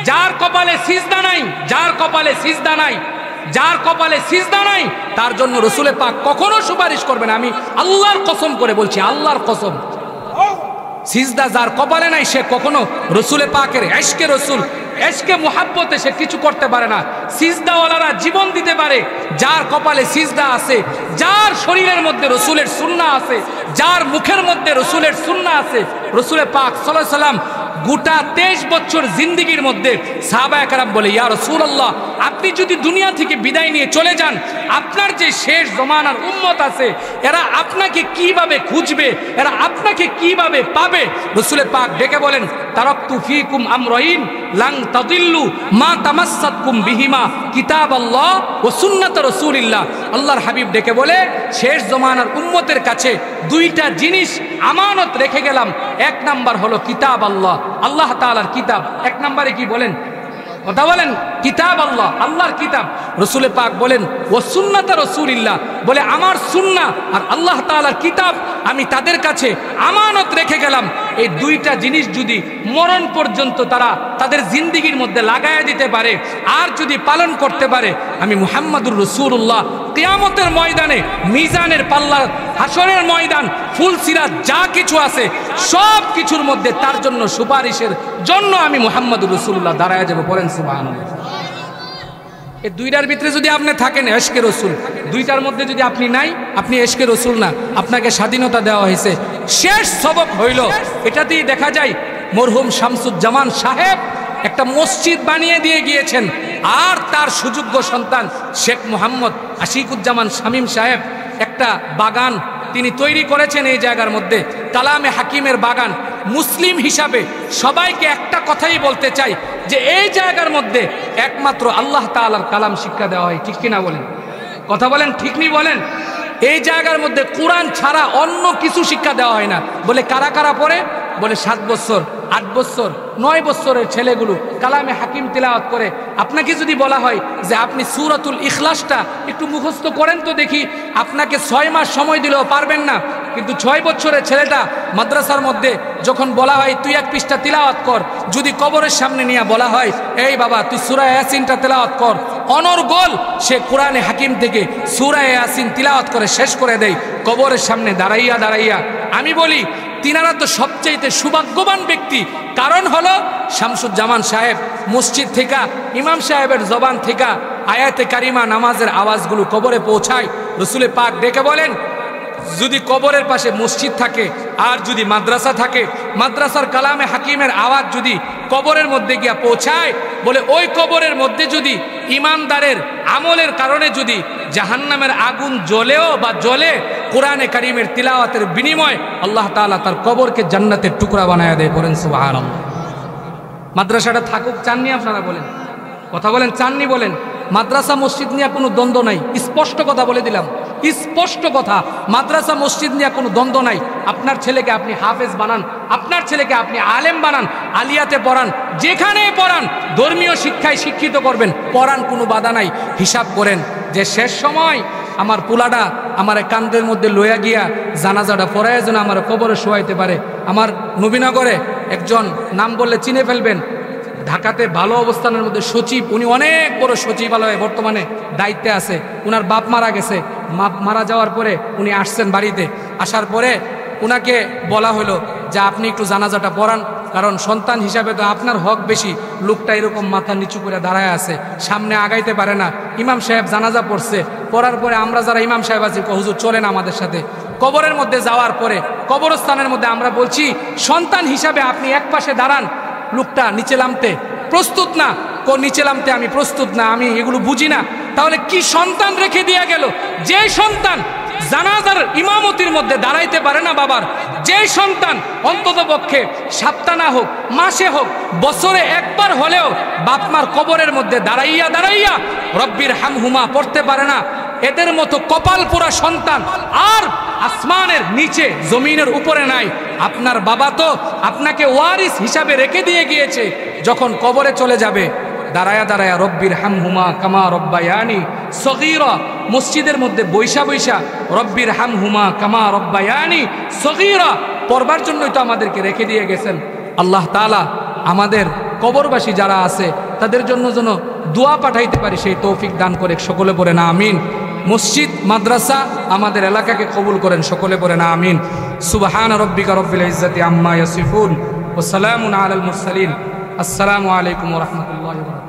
যার কপালে সিজদা নাই, যার কপালে সিজদা নাই, যার কপালে সিজদা নাই তার জন্য রসুলে পাক কখনো সুপারিশ করবে না। আমি আল্লাহর কসম করে বলছি, আল্লাহর কসম। সিজদা যার কপালে নাই সে কখনো রসুলে পাকের এশকে রসুল, এশকে মুহাব্বতে সে কিছু করতে পারে না। সিজদাওয়ালারা জীবন দিতে পারে যার কপালে সিজদা আছে, যার শরীরের মধ্যে রসুলের সুন্নাহ আছে, যার মুখের মধ্যে রসুলের সুন্নাহ আছে। রসুলে পাক সাল্লাল্লাহু আলাইহি ওয়াসাল্লাম গোটা 23 বছর জিন্দেগির মধ্যে সাহাবায়ে কেরাম বলে, ইয়া রাসূলুল্লাহ, আপনি যদি দুনিয়া থেকে বিদায় নিয়ে চলে যান, আপনার যে শেষ জমানার উম্মত আছে এরা আপনাকে কিভাবে খুঁজবে, এরা আপনাকে কিভাবে পাবে? রসুল পাক ডেকে বলেন, তারাকতু ফীকুম আমরাইন লান তাদিল্লু মা তামাসসাককুম বিহিমা কিতাবাল্লাহ ওয়া সুন্নাত রাসূলিল্লাহ। আল্লাহর হাবিব ডেকে বলে, শেষ জমানার উম্মতের কাছে দুইটা জিনিস আমানত রেখে গেলাম। এক নাম্বার হলো কিতাব আল্লাহ, আল্লাহ তাআলার কিতাব। এক নম্বরে কি বলেন? কথা বলেন, কিতাব আল্লাহ, আল্লাহর কিতাব। রসুল পাক বলেন ও সুন্নাত রাসূলিল্লাহ, বলে আমার সুন্নাহ আর আল্লাহ তাআলার কিতাব আমি তাদের কাছে আমানত রেখে গেলাম। এই দুইটা জিনিস যদি মরণ পর্যন্ত তারা তাদের জিন্দেগির মধ্যে লাগায়া দিতে পারে আর যদি পালন করতে পারে, আমি মুহাম্মাদুর রাসূলুল্লাহ কিয়ামতের ময়দানে, মিজানের পাল্লা, হাসরের ময়দান, ফুলসিরাত যা কিছু আছে সব কিছুর মধ্যে তার জন্য সুপারিশের জন্য আমি মুহাম্মাদুর রাসূলুল্লাহ দাঁড়ায় যাব। পড়েন সুবহানাল্লাহ। এই দুইটার ভিতরে যদি আপনি থাকেন এশকে রসুল, দুইটার মধ্যে যদি আপনি নাই, আপনি এশকে রসুল না। আপনাকে স্বাধীনতা দেওয়া হয়েছে। শেষ সবক হইল, এটাতেই দেখা যায় মরহুম শামসুজ্জামান সাহেব একটা মসজিদ বানিয়ে দিয়ে গিয়েছেন, আর তার সুযোগ্য সন্তান শেখ মোহাম্মদ আশিকুজ্জামান শামীম সাহেব একটা বাগান তিনি তৈরি করেছেন এই জায়গার মধ্যে, কালামে হাকিমের বাগান। মুসলিম হিসাবে সবাইকে একটা কথাই বলতে চাই যে এই জায়গার মধ্যে একমাত্র আল্লাহ তাআলার কালাম শিক্ষা দেওয়া হয়, ঠিক কিনা বলেন? কথা বলেন, ঠিক নি বলেন? এই জায়গার মধ্যে কোরআন ছাড়া অন্য কিছু শিক্ষা দেওয়া হয় না। বলে কারা কারা পড়ে? বলে 7 বছর, 8 বছর, 9 বছরের ছেলেগুলো কালামে হাকিম তিলাওয়াত করে। আপনাকে যদি বলা হয় যে আপনি সূরাতুল ইখলাসটা একটু মুখস্থ করেন তো দেখি, আপনাকে 6 মাস সময় দিলেও পারবেন না। কিন্তু 6 বছরের ছেলেটা মাদ্রাসার মধ্যে যখন বলা হয় তুই 1 পৃষ্ঠা তিলাওয়াত কর, যদি কবরের সামনে নিয়ে বলা হয় এই বাবা তুই সূরা ইয়াসিনটা তিলাওয়াত কর, অনর্গল সে কোরআনে হাকিম থেকে সূরা ইয়াসিন তিলাওয়াত করে শেষ করে দেয় কবরের সামনে দাঁড়াইয়া দাঁড়াইয়া। আমি বলি তিনারা তো সবচাইতে সৌভাগ্যবান ব্যক্তি। কারণ হলো শামসুজ্জামান সাহেব মসজিদ থেকে, ইমাম সাহেবের জবান থেকে আয়াতে কারিমা নামাজের আওয়াজগুলো কবরে পৌঁছায়। রসুলে পাক ডেকে বলেন যদি কবরের পাশে মসজিদ থাকে আর যদি মাদ্রাসা থাকে, মাদ্রাসার কালামে হাকিমের আওয়াজ যদি কবরের মধ্যে গিয়া পৌঁছায়, বলে ওই কবরের মধ্যে যদি ইমানদারের আমলের কারণে যদি জাহান্নামের আগুন জ্বলেও বা জ্বলে, কোরআনে কারিমের তিলাওয়াতের বিনিময় আল্লাহ তাআলা তার কবরকে জান্নাতের টুকরা বানায় দেয়। বলেন সুবহানাল্লাহ। মাদ্রাসাটা থাকুক, চাননি আপনারা? বলেন, কথা বলেন, চাননি? বলেন। মাদ্রাসা মসজিদ নিয়ে কোনো দ্বন্দ্ব নাই, স্পষ্ট কথা বলে দিলাম, স্পষ্ট কথা। মাদ্রাসা মসজিদ নিয়ে কোনো দ্বন্দ্ব নাই। আপনার ছেলেকে আপনি হাফেজ বানান, আপনার ছেলেকে আপনি আলেম বানান, আলিয়াতে পড়ান, যেখানে পড়ান, ধর্মীয় শিক্ষায় শিক্ষিত করবেন, পড়ান, কোনো বাধা নাই। হিসাব করেন যে শেষ সময় আমার পোলাটা আমার কান্দের মধ্যে লইয়া গিয়া জানাজাটা পড়ায় যেন আমার কবরে শোয়াইতে পারে। আমার নবীনগরে একজন, নাম বললে চিনে ফেলবেন, ঢাকাতে ভালো অবস্থানের মধ্যে সচিব, উনি অনেক বড় সচিবালয়ে বর্তমানে দায়িত্বে আছে। উনার বাপ মারা গেছে, মারা যাওয়ার পরে উনি আসছেন বাড়িতে। আসার পরে উনাকে বলা হলো যে আপনি একটু জানাজাটা পড়ান, কারণ সন্তান হিসাবে তো আপনার হক বেশি। লোকটা এরকম মাথা নিচু করে দাঁড়ায় আছে, সামনে আগাইতে পারে না। ইমাম সাহেব জানাজা পড়ছে, পড়ার পরে আমরা যারা ইমাম সাহেব আছি, হুজুর চলেন আমাদের সাথে। কবরের মধ্যে যাওয়ার পরে কবরস্থানের মধ্যে আমরা বলছি সন্তান হিসাবে আপনি এক পাশে দাঁড়ান। লোকটা নিচে নামতে প্রস্তুত না, নিচে নামতে আমি প্রস্তুত না, আমি এগুলো বুঝি না। তাহলে কি সন্তান রেখে দিয়া গেল? যে সন্তান জানাজার ইমামতির মধ্যে দাঁড়াইতে পারে না বাবার, যে সন্তান অন্তত পক্ষে সপ্তাহ হোক, মাসে হোক, বছরে একবার হলেও বাপমার কবরের মধ্যে দাঁড়াইয়া দাঁড়াইয়া রব্বির হামহুমা পড়তে পারে না, এদের মতো কপাল পোড়া সন্তান আর আসমানের নিচে জমিনের উপরে নাই। আপনার বাবা তো আপনাকে ওয়ারিস হিসাবে রেখে দিয়ে গিয়েছে। যখন কবরে চলে যাবে, দাঁড়ায়া দাঁড়ায়া রব্বির হামহুমা কামা রব্বায়ানি সগীরা, মসজিদের মধ্যে বৈশা বৈশা রব্বির হামহুমা কামা রব্বায়ানি সগীরা পড়বার জন্যই তো আমাদেরকে রেখে দিয়ে গেছেন। আল্লাহ তাআলা আমাদের কবরবাসী যারা আছে তাদের জন্য যেন দোয়া পাঠাইতে পারি, সেই তৌফিক দান করে। সকলে পড়েন আমিন। মসজিদ মাদ্রাসা আমাদের এলাকাকে কবুল করেন, সকলে পড়েন আমিন। সুবহান রব্বিকা রব্বিল ইজ্জাতি আম্মা ইয়াসিফুন ওয়া সালামুন আলাল মুরসালিন। আসসালামু আলাইকুম ওয়া রাহমাতুল্লাহি ওয়া বারাকাতুহু।